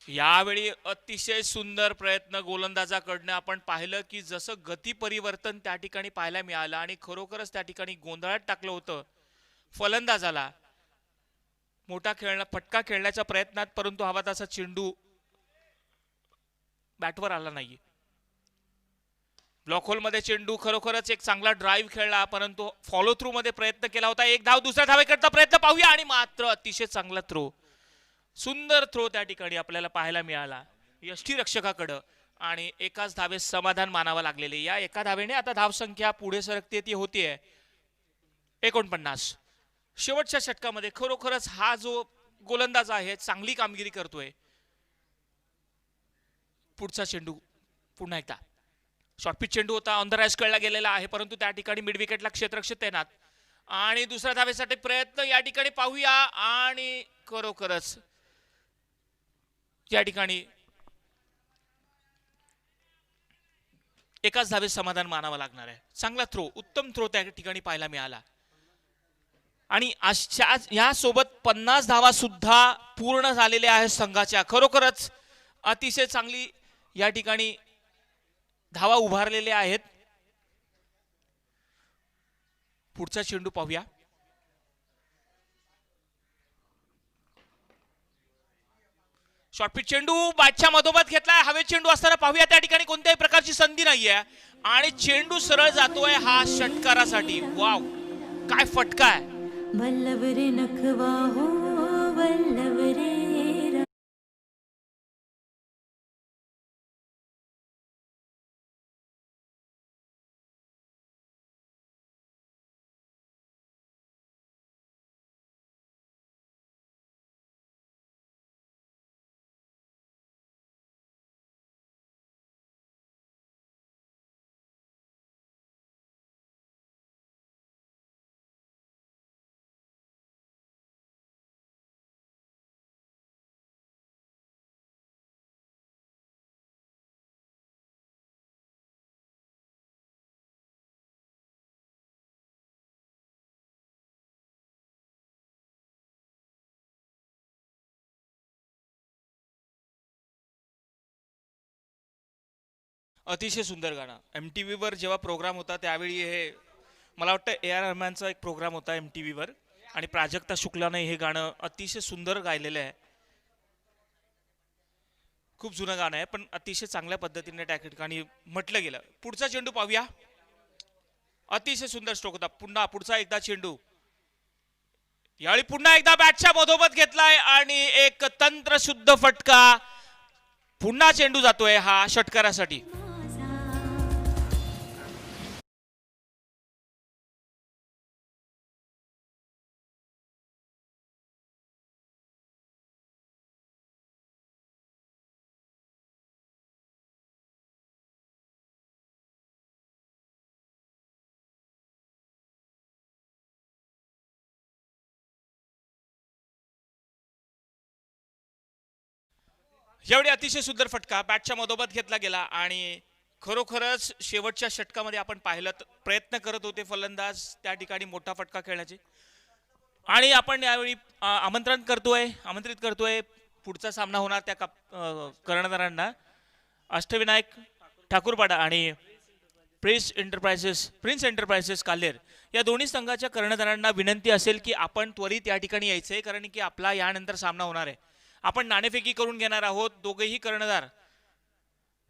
यावेळी अतिशय सुंदर प्रयत्न गोलंदाजाकडनं आपण पाहिलं की जसं गती परिवर्तन त्या ठिकाणी पाहायला मिळालं आणि खरोखरच त्या ठिकाणी गोंधळात टाकलं होतं फलंदाजाला मोठा फटका खेळण्याच्या प्रयत्नात, परंतु हवा तसा चेंडू बॅटवर आला नाही. ब्लॉक होल मध्ये चेंडू खरोखरच एक चांगला ड्राईव्ह खेळला, परंतु फॉलो थ्रू मध्ये प्रयत्न केला होता. एक धाव दुसऱ्या धावेकरता प्रयत्न पाहूया आणि मात्र अतिशय चांगला थ्रो, सुंदर थ्रो त्या ठिकाणी आपल्याला पाहायला मिळाला यष्टीरक्षकाकडं आणि एकाच धावेत समाधान मानावं लागलेले. या एका धावेने आता धावसंख्या पुढे सरकते ती होतीये 49. शेवटच्या षटकामध्ये खरोखरच हा जो गोलंदाज आहे चांगली कामगिरी करतोय. पुढचा चेंडू पुन्हा एकदा शॉर्टपिच चेंडू होता, ऑन द रॅश खेळला गेलेला आहे, परंतु त्या ठिकाणी मिड विकेटला क्षेत्ररक्षक तैनात आणि दुसऱ्या धावेसाठी प्रयत्न या ठिकाणी पाहूया आणि खरोखरच या ठिकाणी एकाच धावेत समाधान मानावं लागणार आहे. चांगला थ्रो, उत्तम थ्रो त्या ठिकाणी पाहायला मिळाला आणि या सोबत 50 धावा सुद्धा पूर्ण झालेल्या आहेत संघाच्या. खरोखरच अतिशय चांगली या ठिकाणी धावा उभारलेल्या आहेत. पुढचा चेंडू पाहूया. शॉर्टपिच चेंडू बॅटच्या मधोमध घेतलाय, हवेत चेंडू असताना पाहूया त्या ठिकाणी कोणत्याही प्रकारची संधी नाहीये आणि चेंडू सरळ जातोय हा षटकारासाठी. वाव, काय फटका आहे. वल्लभ रे नखवा हो वल्लभ रे. अतिशय सुंदर गाणं. MTV वर जेव्हा प्रोग्राम होता त्यावेळी हे मला वाटतं AR रहमानचा एक प्रोग्राम होता MTV वर आणि प्राजक्ता शुक्लाने हे गाणं अतिशय सुंदर गायलेलं आहे. खूप जुनं गाणं आहे पण अतिशय चांगल्या पद्धतीने त्या ठिकाणी म्हटलं गेलं. पुढचा चेंडू पाहूया. अतिशय सुंदर स्ट्रोक होता. पुन्हा पुढचा एकदा चेंडू यावेळी पुन्हा एकदा बॅटच्या मधोमध घेतलाय आणि एक तंत्रशुद्ध फटका. पुन्हा चेंडू जातोय हा षटकारासाठी. यावेळी अतिशय सुंदर फटका बॅटच्या मधोमध घेतला गेला आणि खरोखरच शेवटच्या षटकामध्ये आपण पाहिलं तर प्रयत्न करत होते फलंदाज त्या ठिकाणी मोठा फटका खेळण्याचे आणि आपण यावेळी आमंत्रित करतोय पुढचा सामना होणार त्या कर्णधारांना अष्टविनायक ठाकूरपाडा आणि प्रिन्स एंटरप्राइजेस कालेर या दोन्ही संघाच्या कर्णधारांना विनंती असेल की आपण त्वरित या ठिकाणी यायचंय कारण की आपला यानंतर सामना होणार आहे. आपण नाणेफेकी करून घेणार आहोत. दोघेही कर्णधार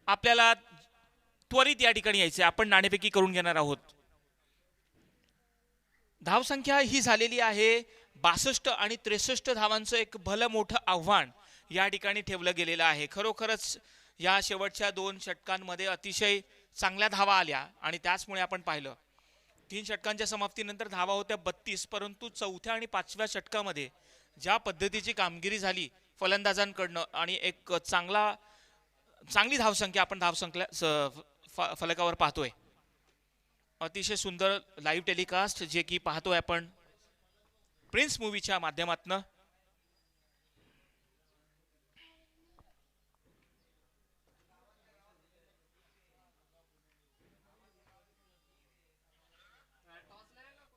आपल्याला त्वरित या ठिकाणी यायचंय. आपण नाणेफेकी करून घेणार आहोत. धावसंख्या ही झालेली आहे 62 आणि 63 धावांचं एक भलं मोठं आव्हान या ठिकाणी ठेवलं गेलेलं आहे. खरोखरच या शेवटच्या 2 षटकांमध्ये अतिशय चांगल्या धावा आल्या आणि त्याचमुळे आपण पाहिलं 3 षटकांच्या समाप्तीनंतर धावा होत्या 32 परंतु चौथ्या आणि 5व्या षटकामध्ये ज्या पद्धतीची कामगिरी झाली फलंदाजांकडनं आणि एक चांगली धावसंख्या आपण फलकावर पाहतोय. अतिशय सुंदर लाईव्ह टेलिकास्ट जे की पाहतोय आपण प्रिन्स मूवीच्या माध्यमातून.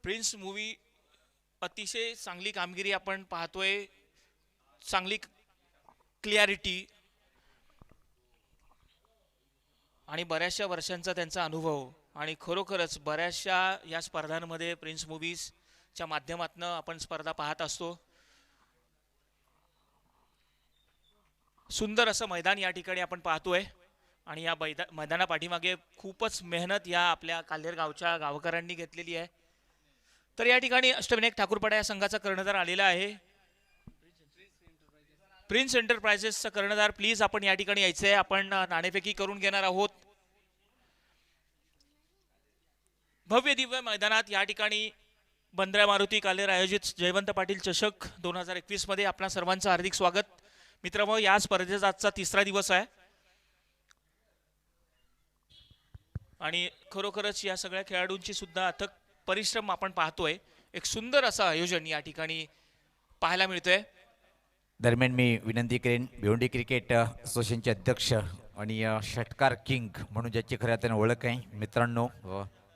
प्रिन्स मूवी अतिशय चांगली कामगिरी आपण पाहतोय. चांगली क्लिअरिटी आणि बऱ्याचशा वर्षांचा त्यांचा अनुभव आणि खरोखरच बऱ्याचशा या स्पर्धांमध्ये प्रिन्स मूवीजच्या माध्यमातून आपण स्पर्धा पाहत असतो. सुंदर असं मैदान या ठिकाणी आपण पाहतोय आणि या मैदाना पाठीमागे खूपच मेहनत या आपल्या काल्हेर गावच्या गावकऱ्यांनी घेतलेली आहे. तर या ठिकाणी अष्टविनायक ठाकूरपाडा या संघाचा कर्णधार आलेला आहे. प्रिन्स एंटरप्राइजेसचा कर्णधार प्लीज आपण या ठिकाणी यायचंय. आपण नाणेफेकी करून घेणार आहोत. भव्य दिव्य मैदानात या ठिकाणी बंद्रा मारुती कालेर आयोजित जयवंत पाटील चषक 2021 मध्ये आपणा सर्वांचं हार्दिक स्वागत. मित्रांनो, या स्पर्धेचा आजचा 3रा दिवस आहे आणि खरोखरच या सगळ्या खेळाडूंची सुद्धा अथक परिश्रम आपण पाहतोय. एक सुंदर असं आयोजन या ठिकाणी पाहायला मिळतंय. दरम्यान मी विनंती करेन भिवंडी क्रिकेट असोसिएशनचे अध्यक्ष आणि षटकार किंग म्हणून ज्याची खऱ्या अर्थाने ओळख आहे. मित्रांनो,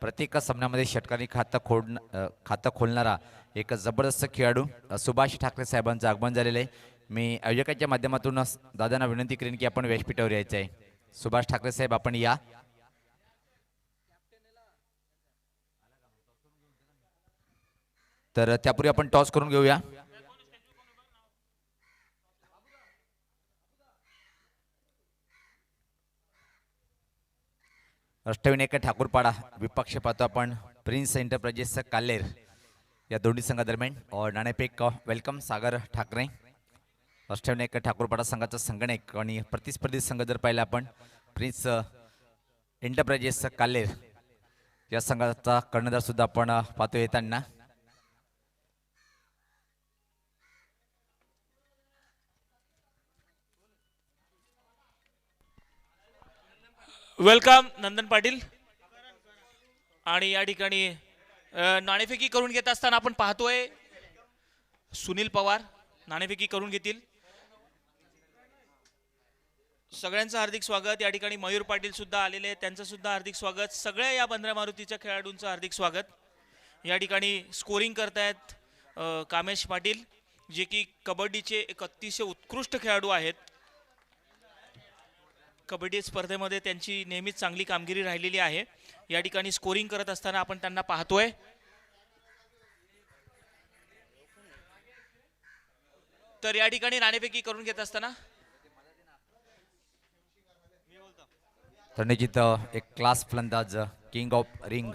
प्रत्येक सामन्यामध्ये षटकानी खातं खोलणारा एक जबरदस्त खेळाडू सुभाष ठाकरे साहेबांचं आगमन झालेलं आहे. मी आयोजकांच्या माध्यमातून दादांना विनंती करेन की आपण व्यासपीठावर यायचं आहे. सुभाष ठाकरे साहेब आपण या. तर त्यापूर्वी आपण टॉस करून घेऊया. अष्टविनायक ठाकूरपाडा विपक्ष पाहतो आपण प्रिन्स एंटरप्राइजेस कालेर या दोन्ही संघादरम्यान. और नाणेफेक वेलकम सागर ठाकरे. अष्टविनायक ठाकूरपाडा संघाचा संगणक आणि प्रतिस्पर्धी संघ जर पाहिला आपण प्रिन्स एंटरप्राइजेस कालेर या संघाचा कर्णधार सुद्धा आपण पाहतो येताना. वेलकम नंदन पाटील. आणि या ठिकाणी नाणेफेकी करून घेत असताना आपण पाहतोय सुनील पवार नाणेफेकी करून घेतील. सगळ्यांचं हार्दिक स्वागत. या ठिकाणी मयूर पाटील सुद्धा आलेले आहेत, त्यांचं सुद्धा हार्दिक स्वागत. सगळ्या या बंद्रा मारुतीच्या खेळाडूंचं हार्दिक स्वागत. या ठिकाणी स्कोरिंग करतायत कामेश पाटील जे की कबड्डीचे एक अतिशय उत्कृष्ट खेळाडू आहेत. कबड्डी स्पर्धेमध्ये त्यांची नेहमीच चांगली कामगिरी राहिलेली आहे. या ठिकाणी स्कोरिंग करत असताना आपण त्यांना पाहतोय. तर या ठिकाणी नाणेफेकी करून घेत असताना रणजित एक क्लास फलंदाज किंग ऑफ रिंग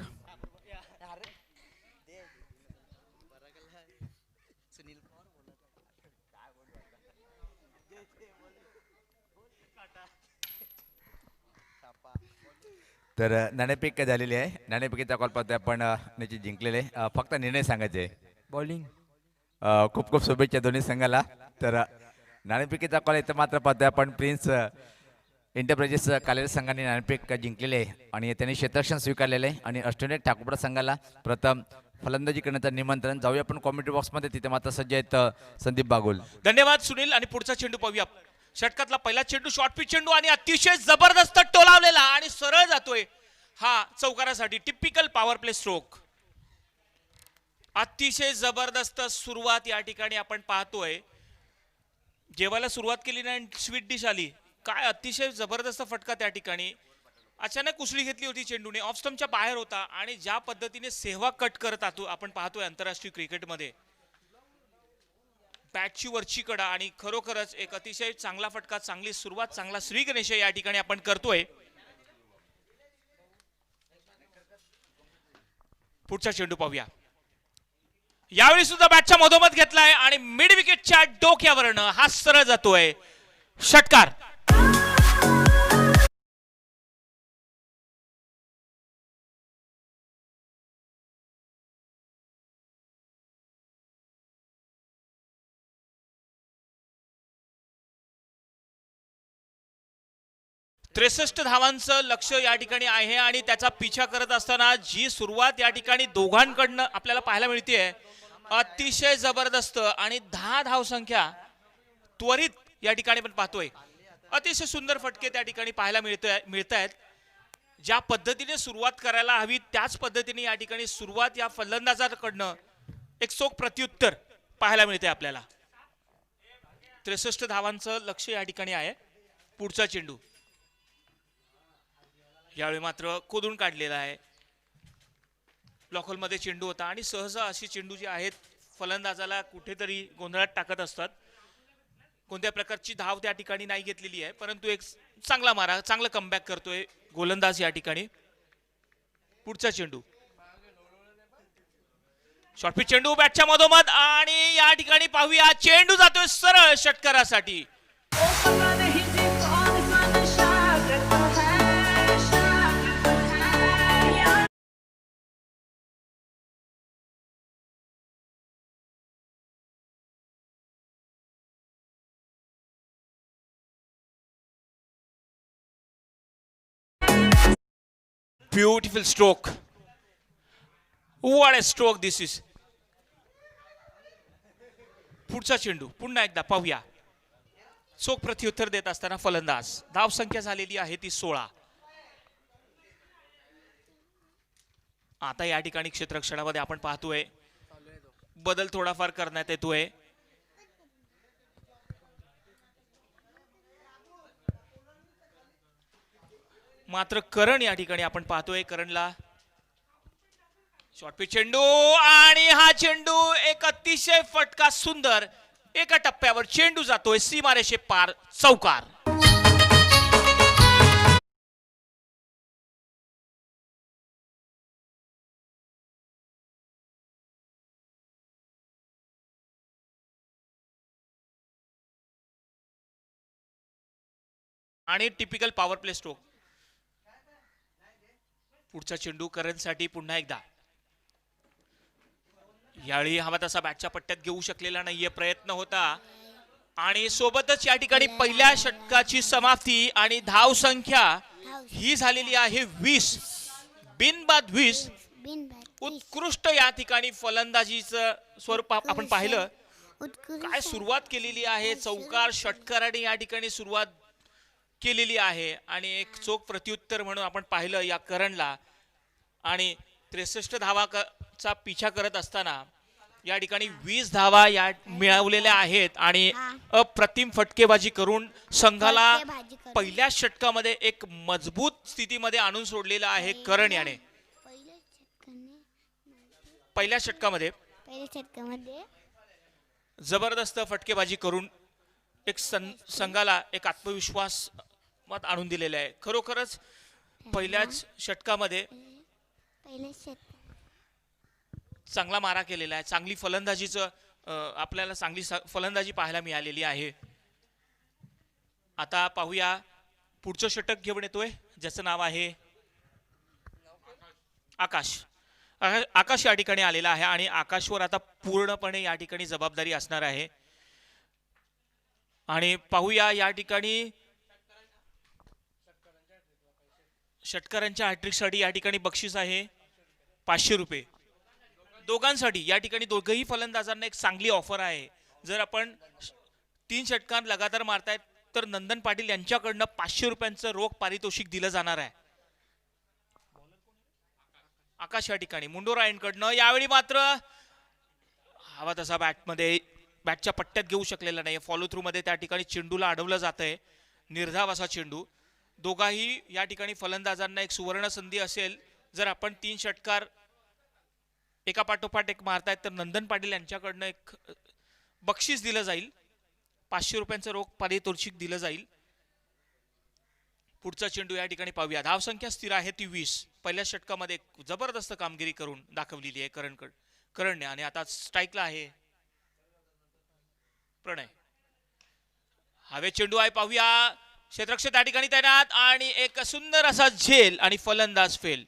तर नाणेफेक झालेली आहे. नाणेफेकीचा कॉल पाहतोय आपण निश्चित जिंकलेले. फक्त निर्णय सांगायचे बॉलिंग. खूप खूप शुभेच्छा दोन्ही संघाला. तर नाणेफेकीचा कॉल इथं मात्र पाहतोय आपण प्रिन्स एंटरप्राइजेस कालेर संघाने नाणेफेक जिंकलेले आहे आणि त्यांनी क्षेत्ररक्षण स्वीकारलेले आहे. आणि अष्टविनायक ठाकूरपाडा संघाला प्रथम फलंदाजी करण्याचं निमंत्रण. जाऊया आपण कॉमेंट्री बॉक्समध्ये, तिथे मात्र सज्ज आहेत संदीप बागुल. धन्यवाद सुनील. आणि पुढचा चेंडू पाहूया. षटकातला पहिला चेंडू शॉर्ट पिच चेंडू आणि अतिशय जबरदस्त टोलावलेला आणि सरळ जातोय हा चौकारासाठी. Typical power play stroke. अतिशय जबरदस्त सुरुवात या ठिकाणी आपण पाहतोय. जेवायला सुरुवात केली ना स्वीट डिश आली. काय अतिशय जबरदस्त फटका त्या ठिकाणी. अचानक उसळी घेतली होती चेंडूने, ऑफ स्टंपच्या बाहेर होता आणि ज्या पद्धतीने सेहवाग कट करत आपण पाहतोय आंतरराष्ट्रीय क्रिकेटमध्ये, बॅटची वरची कडा आणि खरोखरच एक अतिशय चांगला फटका, चांगली सुरुवात, चांगला श्री गणेश या ठिकाणी आपण करतोय. पुढचा चेंडू पाहूया. यावेळी सुद्धा बॅटच्या मधोमध घेतलाय आणि मिड विकेटच्या डोक्यावरनं हा सरळ जातोय षटकार. त्रेसष्ट धावांचं लक्ष या ठिकाणी आहे आणि त्याचा पिछा करत असताना जी सुरुवात या ठिकाणी दोघांकडनं आपल्याला पाहायला मिळते अतिशय जबरदस्त आणि 10 धावसंख्या त्वरित या ठिकाणी पण पाहतोय. अतिशय सुंदर फटके त्या ठिकाणी पाहायला मिळत आहेत. ज्या पद्धतीने सुरुवात करायला हवी त्याच पद्धतीने या ठिकाणी सुरुवात या फलंदाजाकडनं एक चोख प्रत्युत्तर पाहायला मिळते आपल्याला. 63 धावांचं लक्ष या ठिकाणी आहे. पुढचा चेंडू यावेळी मात्र खोदून काढलेला आहे. ब्लॉकहोलमध्ये चेंडू होता आणि सहसा अशी चेंडू जी आहेत फलंदाजाला कुठेतरी गोंधळात टाकत असतात. कोणत्या प्रकारची धाव त्या ठिकाणी नाही घेतलेली आहे, परंतु एक चांगला मारा, चांगला कमबॅक करतोय गोलंदाज या ठिकाणी. पुढचा चेंडू शॉर्ट पिच चेंडू बॅटच्या मधोमध आणि या ठिकाणी पाहूया चेंडू जातोय सरळ षटकारासाठी. Beautiful stroke. What a stroke this is. पुढचा चेंडू पुन्हा एकदा पाहूया. चोख प्रत्युत्तर देत असताना फलंदाज. धाव संख्या झालेली आहे ती 16. आता या ठिकाणी क्षेत्ररक्षणामध्ये आपण पाहतोय बदल थोडाफार करण्यात येतोय. मात्र करण या ठिकाणी आपण पाहतोय करणला शॉर्ट पिच चेंडू आणि हा चेंडू एक अतिशय फटका सुंदर एका टप्प्यावर चेंडू जातोय सीमारेषे पार चौकार. आणि टिपिकल पॉवर प्ले स्ट्रोक. पुढचा चेंडू करणसाठी पुन्हा एकदा. यावेळी हवा तसा बॅटच्या पट्ट्यात घेऊ शकलेला नाहीये, प्रयत्न होता आणि सोबतच या ठिकाणी पहिल्या षटकाची समाप्ती आणि धाव संख्या ही झालेली आहे 20. बिनबाद 20. उत्कृष्ट या ठिकाणी फलंदाजीचं स्वरूप आपण पाहिलं. काय सुरुवात केलेली आहे, चौकार षटकाराने या ठिकाणी सुरुवात केलेली आहे आणि एक चोख प्रत्युत्तर म्हणून आपण पाहिलं या करणला. आणि 63 धावाचा पिछा करत असताना या ठिकाणी 20 धावा या मिळवलेल्या आहेत आणि अप्रतिम फटकेबाजी करून संघाला पहिल्या षटकामध्ये एक मजबूत स्थितीमध्ये आणून सोडलेलं आहे करण याने. पहिल्या षटकामध्ये जबरदस्त फटकेबाजी करून एक संघाला एक आत्मविश्वास आणून दिलेला आहे. खरोखरच पहिल्याच षटकामध्ये चांगला मारा केलेला आहे. चांगली फलंदाजीचं आपल्याला चांगली फलंदाजी पाहायला मिळालेली आहे. आता पाहूया पुढचं षटक घेऊन येतोय ज्याचं नाव आहे आकाश. आकाश या ठिकाणी आलेला आहे आणि आकाशवर आता पूर्णपणे या ठिकाणी जबाबदारी असणार आहे. आणि पाहूया या ठिकाणी षटकारांच्या हॅट्रिकसाठी या ठिकाणी बक्षीस आहे 500 रुपये दोघांसाठी. या ठिकाणी दोघंही फलंदाजांना एक चांगली ऑफर आहे. जर आपण 3 षटकार लगातार मारतायत तर नंदन पाटील यांच्याकडनं 500 रुपयांचं रोख पारितोषिक दिलं जाणार आहे. आकाश या ठिकाणी मुंडोरा यांकडनं यावेळी मात्र हवा तसा बॅटच्या पट्ट्यात घेऊ शकलेला नाही. फॉलो थ्रू मध्ये त्या ठिकाणी चेंडूला अडवलं जात आहे. निर्धाव असा चेंडू. दोघाही या ठिकाणी फलंदाजांना एक सुवर्ण संधी असेल. जर आपण 3 षटकार एका पाठोपाठ एक मारतायत तर नंदन पाटील यांच्याकडनं एक बक्षीस दिलं जाईल. 500 रुपयांचं रोख पारितोषिक दिलं जाईल. पुढचा चेंडू या ठिकाणी पाहूया. धावसंख्या स्थिर आहे ती 20. पहिल्या षटकामध्ये जबरदस्त कामगिरी करून दाखवलेली आहे करणने आणि आता स्ट्राईकला आहे प्रणय. हवे चेंडू आहे पाहूया. क्षेत्ररक्षक त्या ठिकाणी तैनात आणि एक सुंदर असा झेल आणि फलंदाज फेल.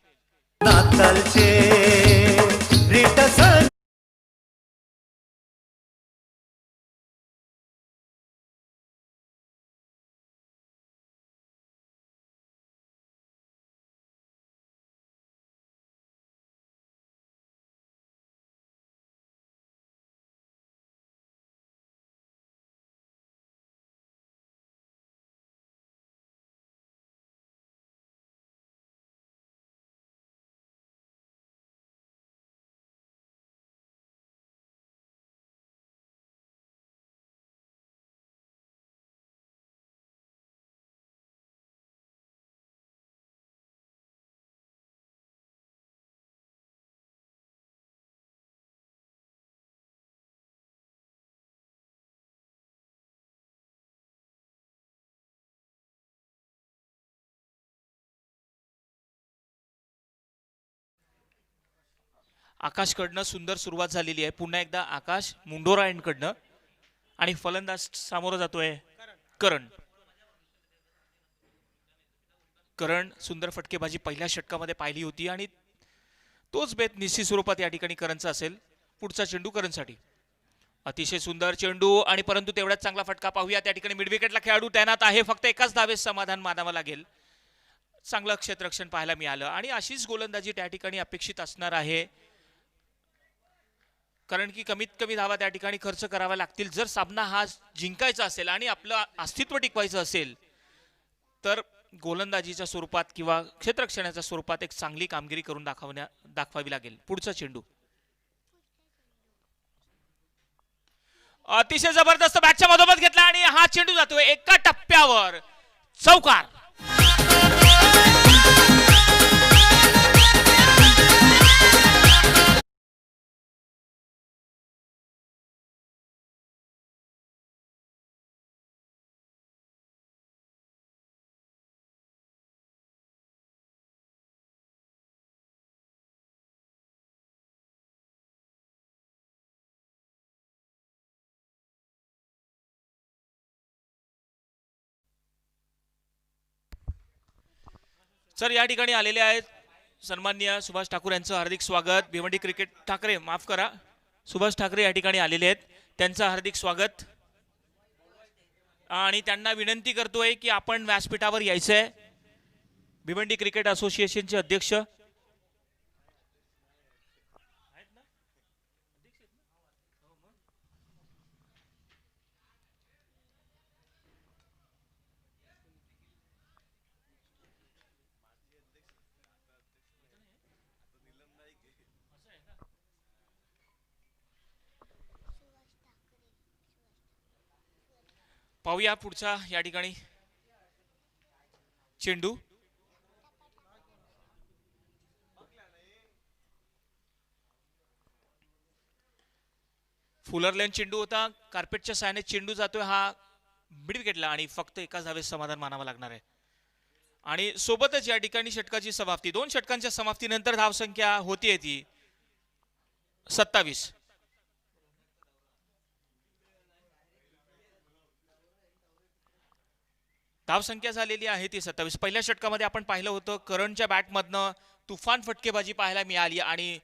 आकाशकडनं सुंदर सुरुवात झालेली आहे. पुन्हा एकदा आकाश मुंडोरा यांकडनं आणि फलंदाज सामोरं जातोय करण सुंदर फटकेबाजी पहिल्या षटकामध्ये पाहिली होती आणि तोच बेत निश्चित स्वरूपात या ठिकाणी करणचा असेल. पुढचा चेंडू करणसाठी अतिशय सुंदर चेंडू आणि परंतु तेवढाच चांगला फटका पाहूया. त्या ठिकाणी मिड विकेटला खेळाडू तैनात आहे. फक्त एकाच धावेत समाधान मानावं लागेल. चांगलं क्षेत्ररक्षण पाहायला मिळालं आणि अशीच गोलंदाजी त्या ठिकाणी अपेक्षित असणार आहे. कारण की कमीत कमी धावा त्या ठिकाणी खर्च कराव्या लागतील. जर सामना हा जिंकायचा असेल आणि आपलं अस्तित्व टिकवायचं असेल तर गोलंदाजीच्या स्वरूपात किंवा क्षेत्ररक्षणाच्या स्वरूपात एक चांगली कामगिरी करून दाखवावी लागेल. पुढचा चेंडू अतिशय जबरदस्त बॅटच्या मधोमध घेतला आणि हा चेंडू जातोय एका टप्प्यावर चौकार. सर या ठिकाणी आलेले आहेत सन्माननीय सुभाष ठाकूर यांचं हार्दिक स्वागत. भिवंडी क्रिकेट ठाकरे माफ करा सुभाष ठाकरे या ठिकाणी आलेले आहेत. त्यांचं हार्दिक स्वागत आणि त्यांना विनंती करतोय की आपण व्यासपीठावर यायचंय. भिवंडी क्रिकेट असोसिएशनचे अध्यक्ष पाहूया. पुढचा या ठिकाणी चेंडू फुलर लेन चेंडू होता. कार्पेटच्या साहाय्याने चेंडू जातोय हा मिड विकेटला आणि फक्त एकाच धावेत समाधान मानावं लागणार आहे. आणि सोबतच या ठिकाणी षटकाची समाप्ती. 2 षटकांच्या समाप्तीनंतर धावसंख्या होतीये ती 27. धावसंख्या झालेली आहे ती 27. पहिल्या षटकामध्ये आपण पाहिलं होतं करणच्या बॅटमधनं तुफान फटकेबाजी पाहायला मिळाली आणि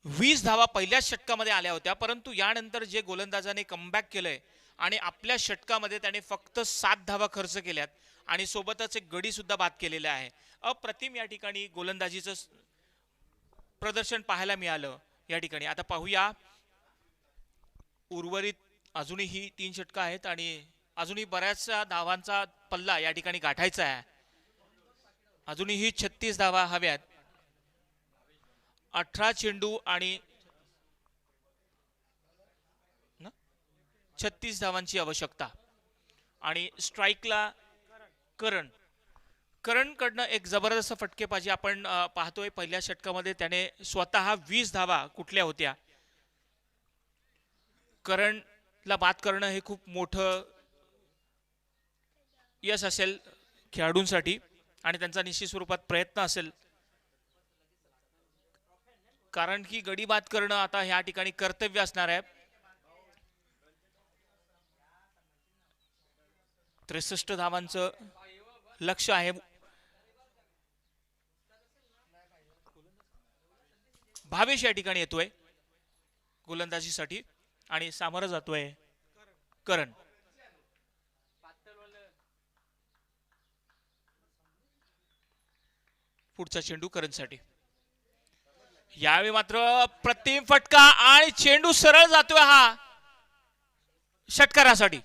20 धावा पहिल्याच षटकामध्ये आल्या होत्या. परंतु यानंतर जे गोलंदाजाने कमबॅक केलंय आणि आपल्या षटकामध्ये त्याने फक्त 7 धावा खर्च केल्यात आणि सोबतच एक गडी सुद्धा बाद केलेला आहे. अप्रतिम या ठिकाणी गोलंदाजीचं प्रदर्शन पाहायला मिळालं या ठिकाणी. आता पाहूया उर्वरित अजूनही 3 षटकं आहेत आणि अजूनही बऱ्याचशा धावांचा पल्ला या ठिकाणी गाठायचा आहे. अजूनही 36 धावा हव्यात. 18 चेंडू आणि 36 धावांची आवश्यकता. आणि स्ट्राईकला करण कडनं एक जबरदस्त फटकेबाजी आपण पाहतोय. पहिल्या षटकामध्ये त्याने स्वतः 20 धावा कुठल्या होत्या. करणला बाद करणं हे खूप मोठं यश असेल खेळाडूंसाठी आणि त्यांचा निश्चित स्वरूपात प्रयत्न असेल, कारण की गडी बाद करणं आता ह्या ठिकाणी कर्तव्य असणार आहे. 63 धावांचं लक्ष आहे. भावेश या ठिकाणी येतोय गोलंदाजीसाठी आणि सामोरं जातोय करण. पुढचा चेंडू करणसाठी. यावेळी मात्र प्रतिम फटका आणि चेंडू सरळ जातोय हा षटकारासाठी.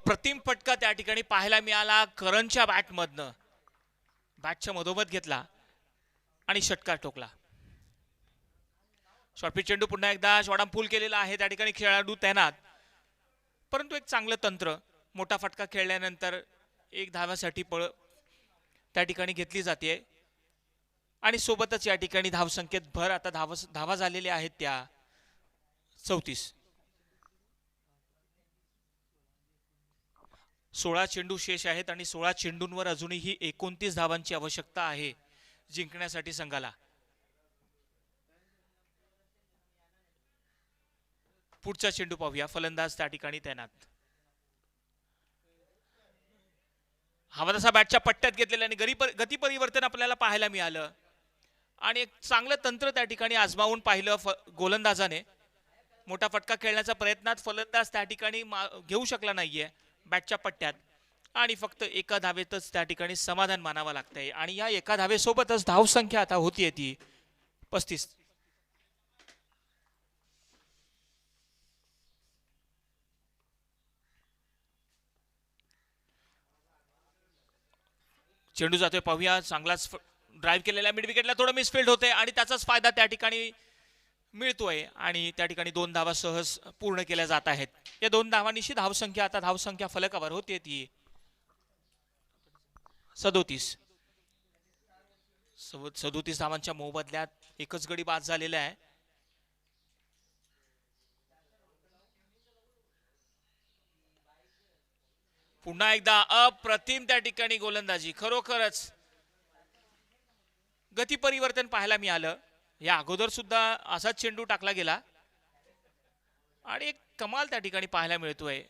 प्रतिम फटका त्या ठिकाणी पाहायला मिळाला करणच्या बॅटमधनं. बॅटच्या मधोमध घेतला आणि षटकार ठोकला. शॉर्टपिच चेंडू पुन्हा एकदा शॉर्टआर्म पूल केलेला आहे. त्या ठिकाणी खेळाडू तैनात, परंतु एक चांगलं तंत्र. मोठा फटका खेळल्यानंतर एक धाव्यासाठी पळ त्या ठिकाणी घेतली जाते आणि सोबतच या ठिकाणी धावसंख्येत भर. आता धावा झालेल्या आहेत त्या 34. 16 चेंडू शेष आहेत आणि 16 चेंडूंवर अजूनही 29 धावांची आवश्यकता आहे जिंकण्यासाठी संघाला. पुढचा चेंडू पाहूया. फलंदाज त्या ठिकाणी तैनात. हवा तसा बॅटच्या पट्ट्यात घेतलेला आणि गती परिवर्तन आपल्याला पाहायला मिळालं आणि एक चांगलं तंत्र त्या ठिकाणी आजमावून पाहिलं गोलंदाजाने. मोठा फटका खेळण्याच्या प्रयत्नात फलंदाज त्या ठिकाणी घेऊ शकला नाहीये बॅटच्या पट्ट्यात आणि फक्त एका धावेतच त्या ठिकाणी समाधान मानावं लागतंय. आणि या एका धावेसोबतच धावसंख्या आता होतीये ती 35. चेंडू जातोय पाहूया. चांगलाच ड्राईव्ह केलेला मिड विकेटला थोडं मिसफिल्ड होते आणि त्याचाच फायदा त्या ठिकाणी मिळतोय आणि त्या ठिकाणी 2 धावा सहज पूर्ण केल्या जात आहेत. या 2 धावांनीशी धावसंख्या फलकावर होते ती 37. 37 धावांच्या मोबदल्यात एकच गडी बाद झालेला आहे. पुन्हा एकदा अप्रतिम त्या ठिकाणी गोलंदाजी. खरोखरच गती परिवर्तन पाहायला मिळालं. या अगोदर सुद्धा असाच चेंडू टाकला गेला आणि एक कमाल त्या ठिकाणी पाहायला मिळतोय.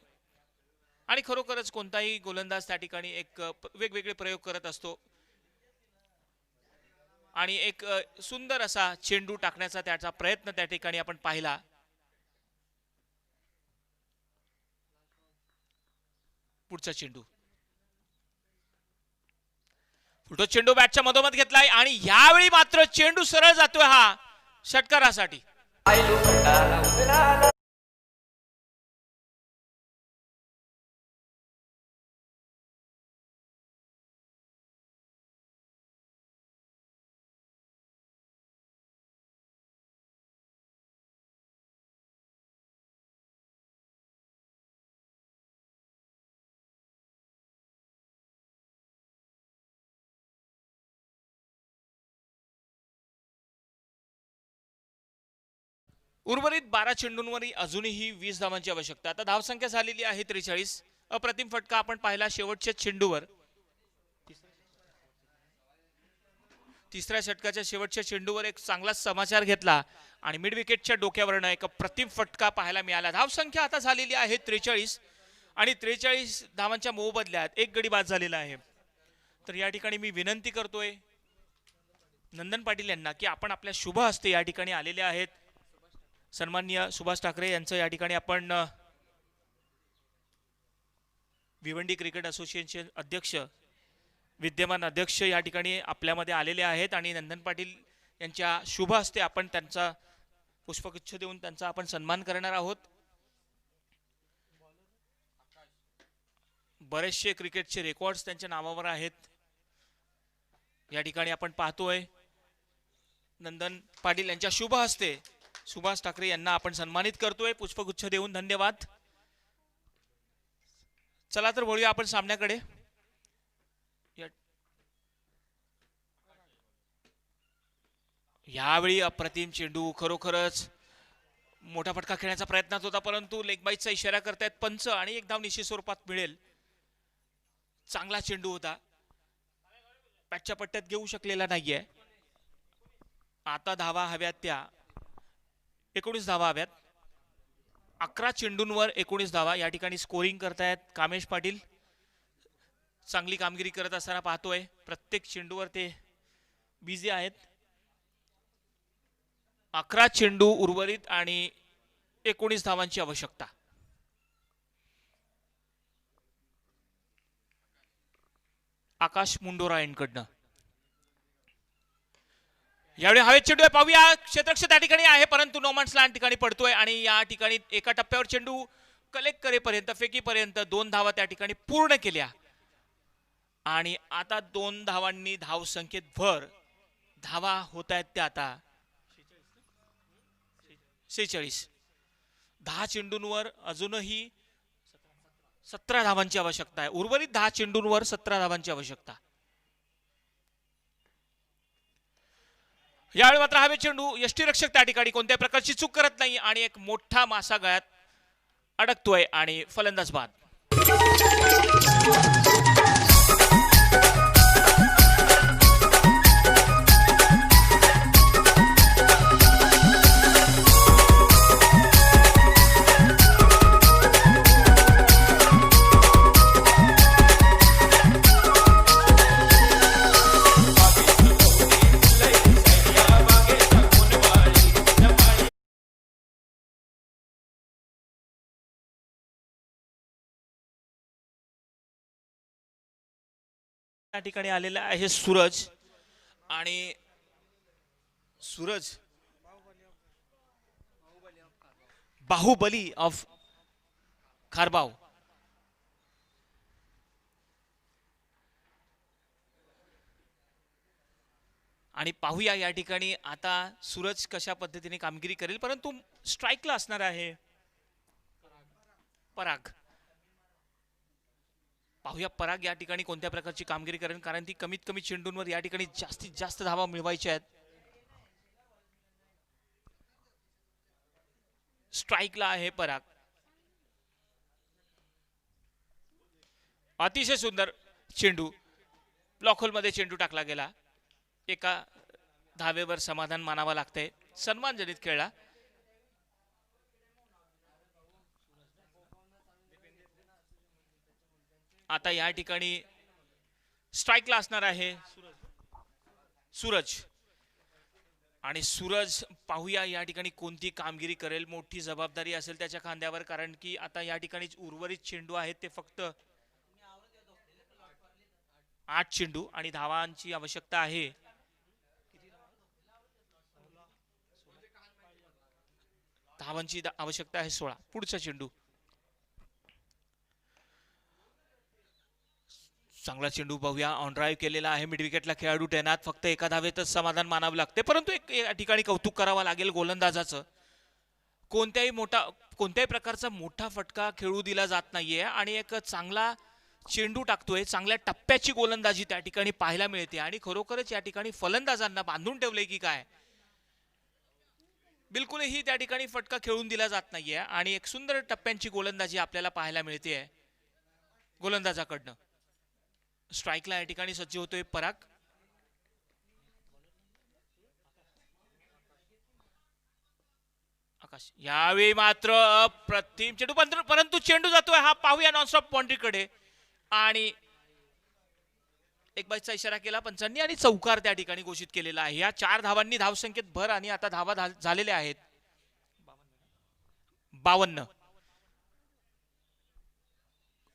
आणि खरोखरच कोणताही गोलंदाज त्या ठिकाणी एक वेगवेगळे प्रयोग करत असतो आणि एक सुंदर असा चेंडू टाकण्याचा त्याचा प्रयत्न त्या ठिकाणी आपण पाहिला. पुढचा चेंडू. पुढचा चेंडू बॅटच्या मधोमध घेतलाय आणि यावेळी मात्र चेंडू सरळ जातोय हा षटकारासाठी. उर्वरित 12 चेंडूंवर अजूनही 20 धावांची आवश्यकता. आता धावसंख्या झालेली आहे 43. अप्रतिम फटका आपण पाहिला शेवटच्या चेंडूवर. तिसऱ्या षटकाच्या शेवटच्या चेंडूवर एक चांगला समाचार घेतला आणि मिड विकेटच्या डोक्यावरनं एक अप्रतिम फटका पाहायला मिळाला. धावसंख्या आता झालेली आहे 43 आणि 43 धावांच्या मोबदल्यात एक गडी बाद झालेला आहे. तर या ठिकाणी मी विनंती करतोय नंदन पाटील यांना की आपण आपल्या शुभ हस्ते या ठिकाणी आलेले आहेत. सन्माननीय सुभाष ठाकरे यांचं या ठिकाणी आपण भिवंडी क्रिकेट असोसिएशन अध्यक्ष विद्यमान अध्यक्ष या ठिकाणी आपल्यामध्ये आलेले आहेत आणि नंदन पाटील यांच्या शुभ हस्ते आपण त्यांचा पुष्पगुच्छ देऊन त्यांचा आपण सन्मान करणार आहोत. बरेचसे क्रिकेटचे रेकॉर्ड्स त्यांच्या नावावर आहेत. या ठिकाणी आपण पाहतोय नंदन पाटील यांच्या शुभ हस्ते सुभाष ठाकरे यांना आपण सन्मानित करतोय पुष्पगुच्छ देऊन. धन्यवाद. चला तर वळूया आपण सामन्याकडे. यावेळी अप्रतिम चेंडू, खरोखरच मोठा फटका खेळण्याचा प्रयत्नात होता परंतु लेग बाईटचा इशारा करतायत पंच आणि एक धाव निश्चित स्वरूपात मिळेल. चांगला चेंडू होता, बॅटच्या पट्ट्यात घेऊ शकलेला नाहीये. आता धावा हव्यात त्या 19 धावा हव्यात. 11 चेंडूंवर 19 धावा या ठिकाणी स्कोरिंग करतायत कामेश पाटील. चांगली कामगिरी करत असताना पाहतोय, प्रत्येक चेंडूवर ते बिझी आहेत. 11 चेंडू उर्वरित आणि 19 धावांची आवश्यकता. आकाश मुंडोरा यांकडनं यावेळी हवेत चेंडू आहे. पाहूया, क्षेत्ररक्षक त्या ठिकाणी आहे परंतु नोमॅन्स लँड ठिकाणी पडतोय आणि या ठिकाणी एका टप्प्यावर चेंडू कलेक्ट करेपर्यंत फेकीपर्यंत 2 धावा त्या ठिकाणी पूर्ण केल्या आणि आता 2 धावांनी धाव संख्येत भर. धावा होत आहेत त्या आता 46. 10 चेंडूंवर अजूनही 17 धावांची आवश्यकता आहे. उर्वरित 10 चेंडूंवर 17 धावांची आवश्यकता. यावेळी मात्र हवे चेंडू, यष्टीरक्षक त्या ठिकाणी कोणत्याही प्रकारची चूक करत नाही आणि एक मोठा मासा गळ्यात अडकतोय आणि फलंदाज बाद. या ठिकाणी आलेला आहे सूरज आणि सूरज बाहुबली ऑफ खारबाव. आणि पाहूया या ठिकाणी आता सूरज कशा पद्धतीने कामगिरी करेल परंतु स्ट्राईकला असणार आहे पराग. पाहूया पराग या ठिकाणी कोणत्या प्रकारची कामगिरी करेल कारण ती कमीत कमी चेंडूंवर या ठिकाणी जास्तीत जास्त धावा मिळवायच्या आहेत. स्ट्राईकला आहे पराग. अतिशय सुंदर चेंडू, ब्लॉक होल मध्ये चेंडू टाकला गेला. एका धावेवर समाधान मानावं लागतंय. सन्मानजनित खेळला. आता या ठिकाणी स्ट्राईकला असणार आहे सूरज आणि सूरज पाहूया या ठिकाणी कोणती कामगिरी करेल. मोठी जबाबदारी असेल त्याच्या खांद्यावर कारण की आता या ठिकाणी उर्वरित चेंडू आहेत ते फक्त 8 चेंडू आणि धावांची आवश्यकता आहे. धावांची आवश्यकता आहे 16. पुढचा चेंडू चांगला चेंडू पाहूया. ऑन ड्राईव्ह केलेला आहे. मिड विकेटला खेळाडू तैनात. फक्त एका धावेतच समाधान मानावं लागते परंतु एक या ठिकाणी कौतुक करावं लागेल गोलंदाजाचं. कोणत्याही प्रकारचा मोठा फटका खेळू दिला जात नाहीये आणि एक चांगला चेंडू टाकतोय. चांगल्या टप्प्याची गोलंदाजी त्या ठिकाणी पाहायला मिळते आणि खरोखरच या ठिकाणी फलंदाजांना बांधून ठेवले की काय, बिलकुलही त्या ठिकाणी फटका खेळून दिला जात नाहीये आणि एक सुंदर टप्प्यांची गोलंदाजी आपल्याला पाहायला मिळते गोलंदाजाकडनं. स्ट्राईकला या ठिकाणी सज्ज होतोय पराग. आकाश यावेळी मात्र अप्रतिम चेंडू परंतु चेंडू जातोय हा पाहूया नॉनस्टॉप बाउंड्रीकडे आणि एक बाईचा इशारा केला पंचांनी आणि चौकार त्या ठिकाणी घोषित केलेला आहे. या 4 धावांनी धावसंख्येत भर आणि आता धावा झालेल्या आहेत 52.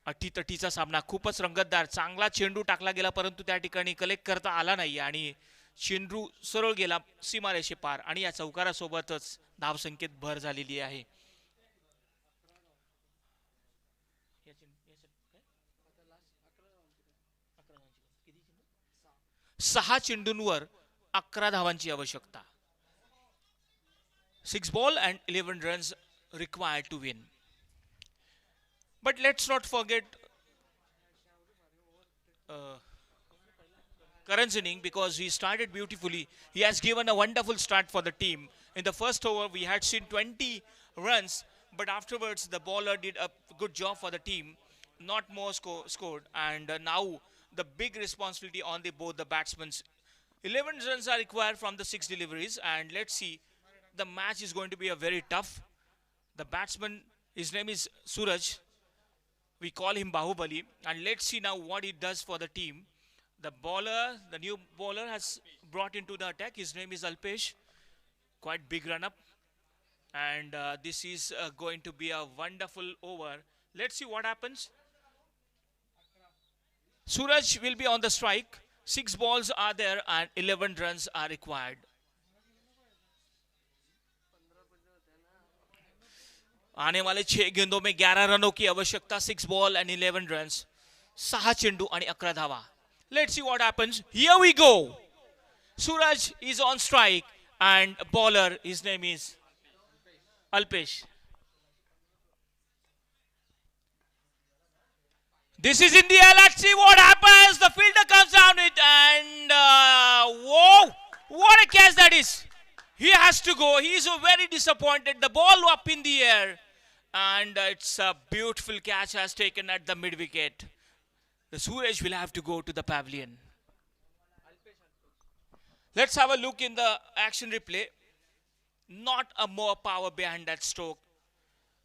अटीतटीचा सामना खूपच रंगतदार. चांगला चेंडू टाकला गेला परंतु त्या ठिकाणी कलेक्ट करता आला नाही आणि चेंडू सरळ गेला सीमारेषे पार आणि या चौकारासोबतच धावसंख्येत भर झालेली आहे. 6 चेंडूंवर 11 धावांची आवश्यकता. 6 ball and 11 runs required to win. But let's not forget Karan's inning because he started beautifully. He has given a wonderful start for the team. In the first over, we had seen 20 runs, but afterwards the bowler did a good job for the team. Not more scored, and now the big responsibility on both the batsmen. 11 runs are required from the 6 deliveries, and let's see. The match is going to be a very tough. The batsman, his name is Suraj. We call him Bahubali, and let's see now what he does for the team. The bowler, the new bowler has brought into the attack. His name is Alpesh. Quite big run up, and this is going to be a wonderful over. Let's see what happens. Suraj will be on the strike. 6 balls are there and 11 runs are required. आने वाले 6 गेंदों में 11 रनों की आवश्यकता. 6 ball and 11 runs. 6 चेंडू आणि 11 धावा. Let's see what happens. Here we go. Suraj is on strike and bowler, his name is Alpesh. This is in the air. Let's see what happens. The fielder comes down it and whoa! What a catch that is. He has to go. He is very disappointed. The ball up in the air and it's a beautiful catch has taken at the mid wicket. The Suraj will have to go to the pavilion. Let's have a look in the action replay. Not a more power behind that stroke.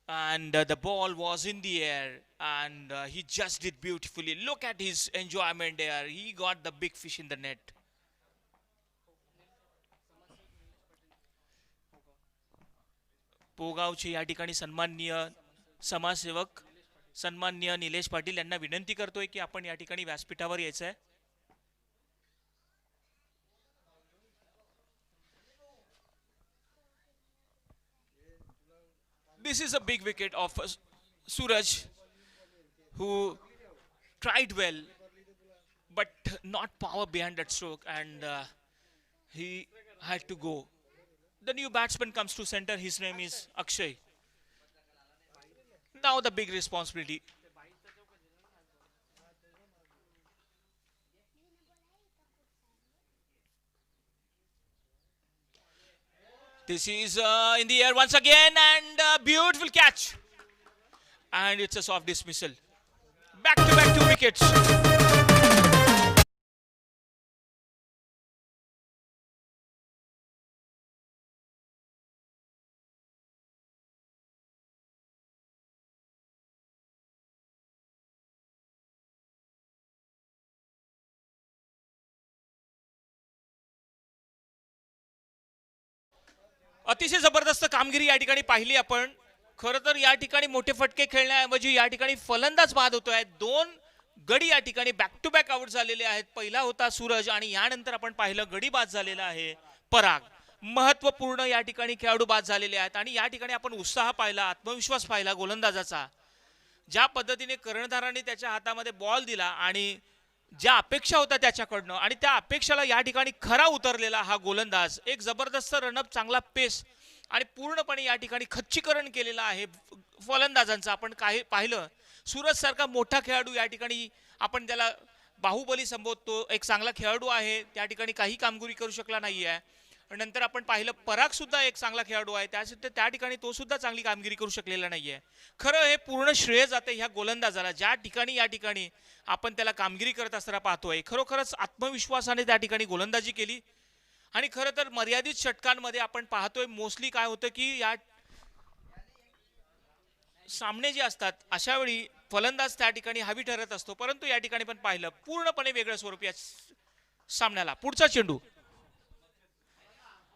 And the ball was in the air and he just did beautifully. Look at his enjoyment there. He got the big fish in the net. पोगावचे या ठिकाणी सन्माननीय समाजसेवक सन्माननीय निलेश पाटील यांना विनंती करतोय की आपण या ठिकाणी व्यासपीठावर यायचं आहे. This is a big wicket of Suraj, who tried well, but not power behind that stroke, and he had to go. The new batsman comes to center. His name is Akshay. Now the big responsibility. This is in the air once again and beautiful catch. And it's a soft dismissal. Back to back 2 wickets. अतिशय जबरदस्त कामगिरी या ठिकाणी पाहिली आपण. खरं तर या ठिकाणी मोठे फटके खेळण्याऐवजी या ठिकाणी फलंदाज बाद होतोय. 2 गडी या ठिकाणी बॅक टू बॅक आउट झालेले आहेत. पहिला होता सूरज आणि यानंतर आपण पाहिलं गडी बाद झालेला आहे पराग. महत्वपूर्ण या ठिकाणी खेळाडू बाद झालेले आहेत आणि या ठिकाणी आपण उत्साह पाहिला, आत्मविश्वास पाहिला गोलंदाजाचा. ज्या पद्धतीने कर्णधाराने त्याच्या हातामध्ये बॉल दिला आणि ज्या अपेक्षा होत्या त्याच्याकडनं आणि त्या अपेक्षाला या ठिकाणी खरा उतरलेला हा गोलंदाज. एक जबरदस्त रनअप, चांगला पेस आणि पूर्णपणे या ठिकाणी खच्चीकरण केलेलं आहे फलंदाजांचं. आपण काही पाहिलं सूरज सारखा मोठा खेळाडू या ठिकाणी आपण त्याला बाहुबली संबोधतो. एक चांगला खेळाडू आहे, त्या ठिकाणी काही कामगिरी करू शकला नाहीये. नंतर आपण पाहिलं पराग सुद्धा एक चांगला खेळाडू आहे, त्या ठिकाणी तो सुद्धा चांगली कामगिरी करू शकलेला नाहीये. खरं हे पूर्ण श्रेय जाते ह्या गोलंदाजाला, ज्या ठिकाणी या ठिकाणी आपण त्याला कामगिरी करत असताना पाहतोय. खरोखरच आत्मविश्वासाने त्या ठिकाणी गोलंदाजी केली आणि खरं तर मर्यादित षटकांमध्ये आपण पाहतोय मोस्टली काय होतं की या सामने जे असतात अशा वेळी फलंदाज त्या ठिकाणी हवी ठरत असतो, परंतु या ठिकाणी पण पाहिलं पूर्णपणे वेगळं स्वरूप या सामन्याला. पुढचा चेंडू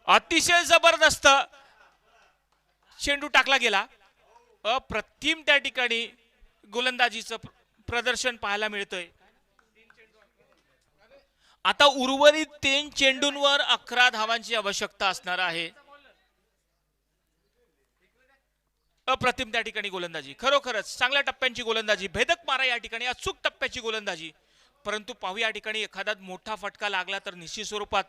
अतिशय जबरदस्त चेंडू टाकला गेला. अप्रतिम त्या ठिकाणी गोलंदाजीचं प्रदर्शन पाहायला मिळतंय. आता उर्वरित 3 चेंडूंवर 11 धावांची आवश्यकता असणार आहे. अप्रतिम त्या ठिकाणी गोलंदाजी, खरोखरच चांगल्या टप्प्यांची गोलंदाजी, भेदक मारा या ठिकाणी, अचूक टप्प्याची गोलंदाजी. परंतु पाहू या ठिकाणी एखादा मोठा फटका लागला तर निश्चित स्वरूपात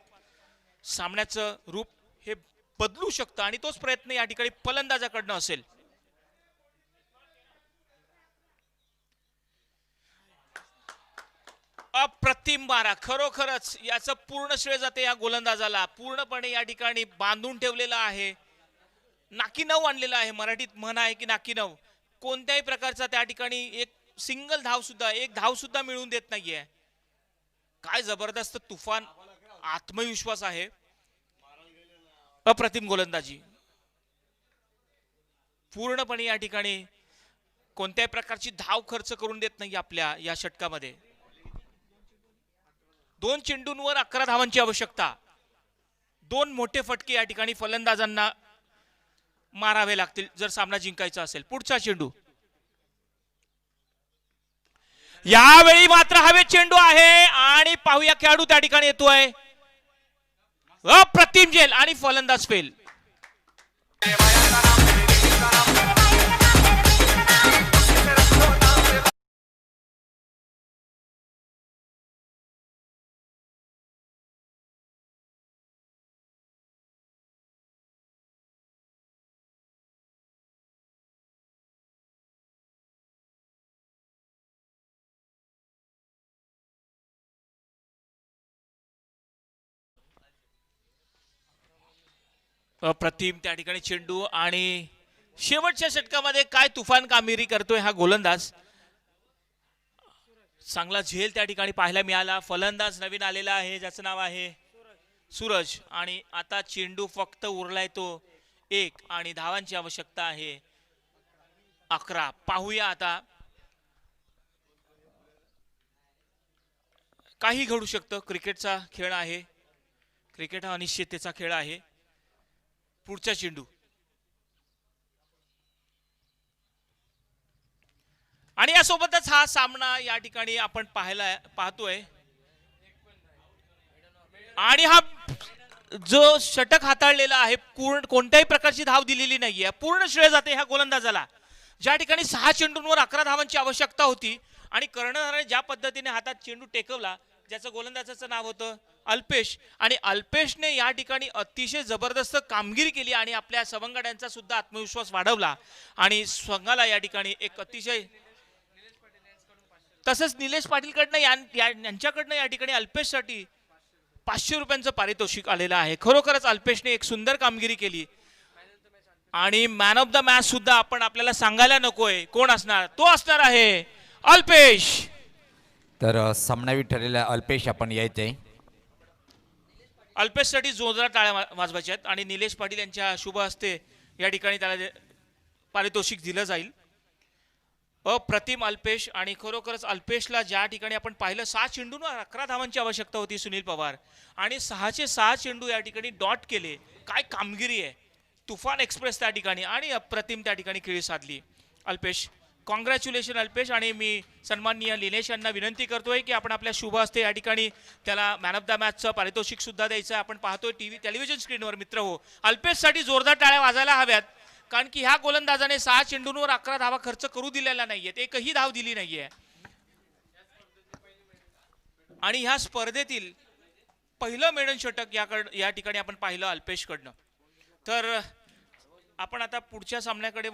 सामन्याचं रूप हे बदलू शकतं आणि तोच प्रयत्न या ठिकाणी फलंदाजाकडनं असेल. अप्रतिम मारा, खरोखरच याचं पूर्ण श्रेय जाते या गोलंदाजाला. पूर्णपणे या ठिकाणी बांधून ठेवलेला आहे, नाकी नऊ आणलेला आहे. मराठीत म्हण आहे की नाकी नऊ. कोणत्याही प्रकारचा त्या ठिकाणी एक सिंगल धाव सुद्धा, एक धाव सुद्धा मिळवून देत नाहीये. काय जबरदस्त तुफान आत्मविश्वास आहे. अप्रतिम गोलंदाजी, पूर्णपणे या ठिकाणी कोणत्याही प्रकारची धाव खर्च करून देत नाही आपल्या या षटकामध्ये. 2 चेंडूंवर 11 धावांची आवश्यकता. 2 मोठे फटके या ठिकाणी फलंदाजांना मारावे लागतील जर सामना जिंकायचा असेल. पुढचा चेंडू यावेळी मात्र हवे चेंडू आहे आणि पाहूया खेळाडू त्या ठिकाणी येतोय. अप्रतिम झेल आणि फलंदाज फेल. अप्रतिम त्या ठिकाणी चेंडू आणि शेवटच्या षटकामध्ये काय तुफान कामगिरी करतोय हा गोलंदाज. चांगला झेल त्या ठिकाणी पाहायला मिळाला. फलंदाज नवीन आलेला आहे ज्याचं नाव आहे सूरज आणि आता चेंडू फक्त उरलाय तो 1 आणि धावांची आवश्यकता आहे 11. पाहूया आता काही घडू शकतं. क्रिकेटचा खेळ आहे, क्रिकेट हा अनिश्चिततेचा खेळ आहे. पुढचा चेंडू आणि यासोबतच हा सामना या ठिकाणी आपण पाहतोय आणि हा जो षटक हाताळलेला आहे कोणत्याही प्रकारची धाव दिलेली नाहीये. पूर्ण श्रेय जाते ह्या गोलंदाजाला. ज्या ठिकाणी 6 चेंडूंवर 11 धावांची आवश्यकता होती आणि कर्णधाराने ज्या पद्धतीने हातात चेंडू टेकवला, ज्याचं गोलंदाजाचं नाव होतं अल्पेश, आणि अल्पेशने या ठिकाणी अतिशय जबरदस्त कामगिरी केली आणि आपल्या सवंगड्यांचा सुद्धा आत्मविश्वास वाढवला आणि संघाला या ठिकाणी एक अतिशय, तसंच निलेश पाटीलकडनं यांच्याकडनं या ठिकाणी अल्पेशसाठी 500 रुपयांचं पारितोषिक आलेलं आहे. खरोखरच अल्पेशने एक सुंदर कामगिरी केली आणि मॅन ऑफ द मॅच सुद्धा आपण आपल्याला सांगायला नकोय कोण असणार, तो असणार आहे अल्पेश. तर सामनावी ठरलेला अल्पेश आपण यायचंय. अल्पेशसाठी जोरदार टाळ्या वाजवायच्या आहेत आणि निलेश पाटील यांच्या शुभ हस्ते या ठिकाणी त्याला पारितोषिक दिलं जाईल. अप्रतिम अल्पेश, आणि खरोखरच अल्पेशला ज्या ठिकाणी आपण पाहिलं 6 चेंडूंवर 11 धावांची आवश्यकता होती सुनील पवार, आणि 6चे 6 चेंडू या ठिकाणी डॉट केले. काय कामगिरी आहे. तुफान एक्सप्रेस त्या ठिकाणी आणि अप्रतिम त्या ठिकाणी खेळी साधली अल्पेश. कॉंग्रॅच्युलेशन अल्पेश. आणि मी सन्माननीय लिनेश यांना विनंती करतोय की आपण आपल्या शुभ हस्ते या ठिकाणी त्याला मॅन ऑफ द मॅचचं पारितोषिक सुद्धा द्यायचं आहे. आपण पाहतोय टेलिव्हिजन स्क्रीनवर मित्र हो, अल्पेशसाठी जोरदार टाळ्या वाजायला हव्यात, कारण की ह्या गोलंदाजाने 6 चेंडूंवर 11 धावा खर्च करू दिलेला नाहीयेत, एकही धाव दिली नाहीये. आणि ह्या स्पर्धेतील पहिलं मेडन षटक या ठिकाणी आपण पाहिलं अल्पेशकडनं. तर आपण आता पुढच्या सामन्याकडे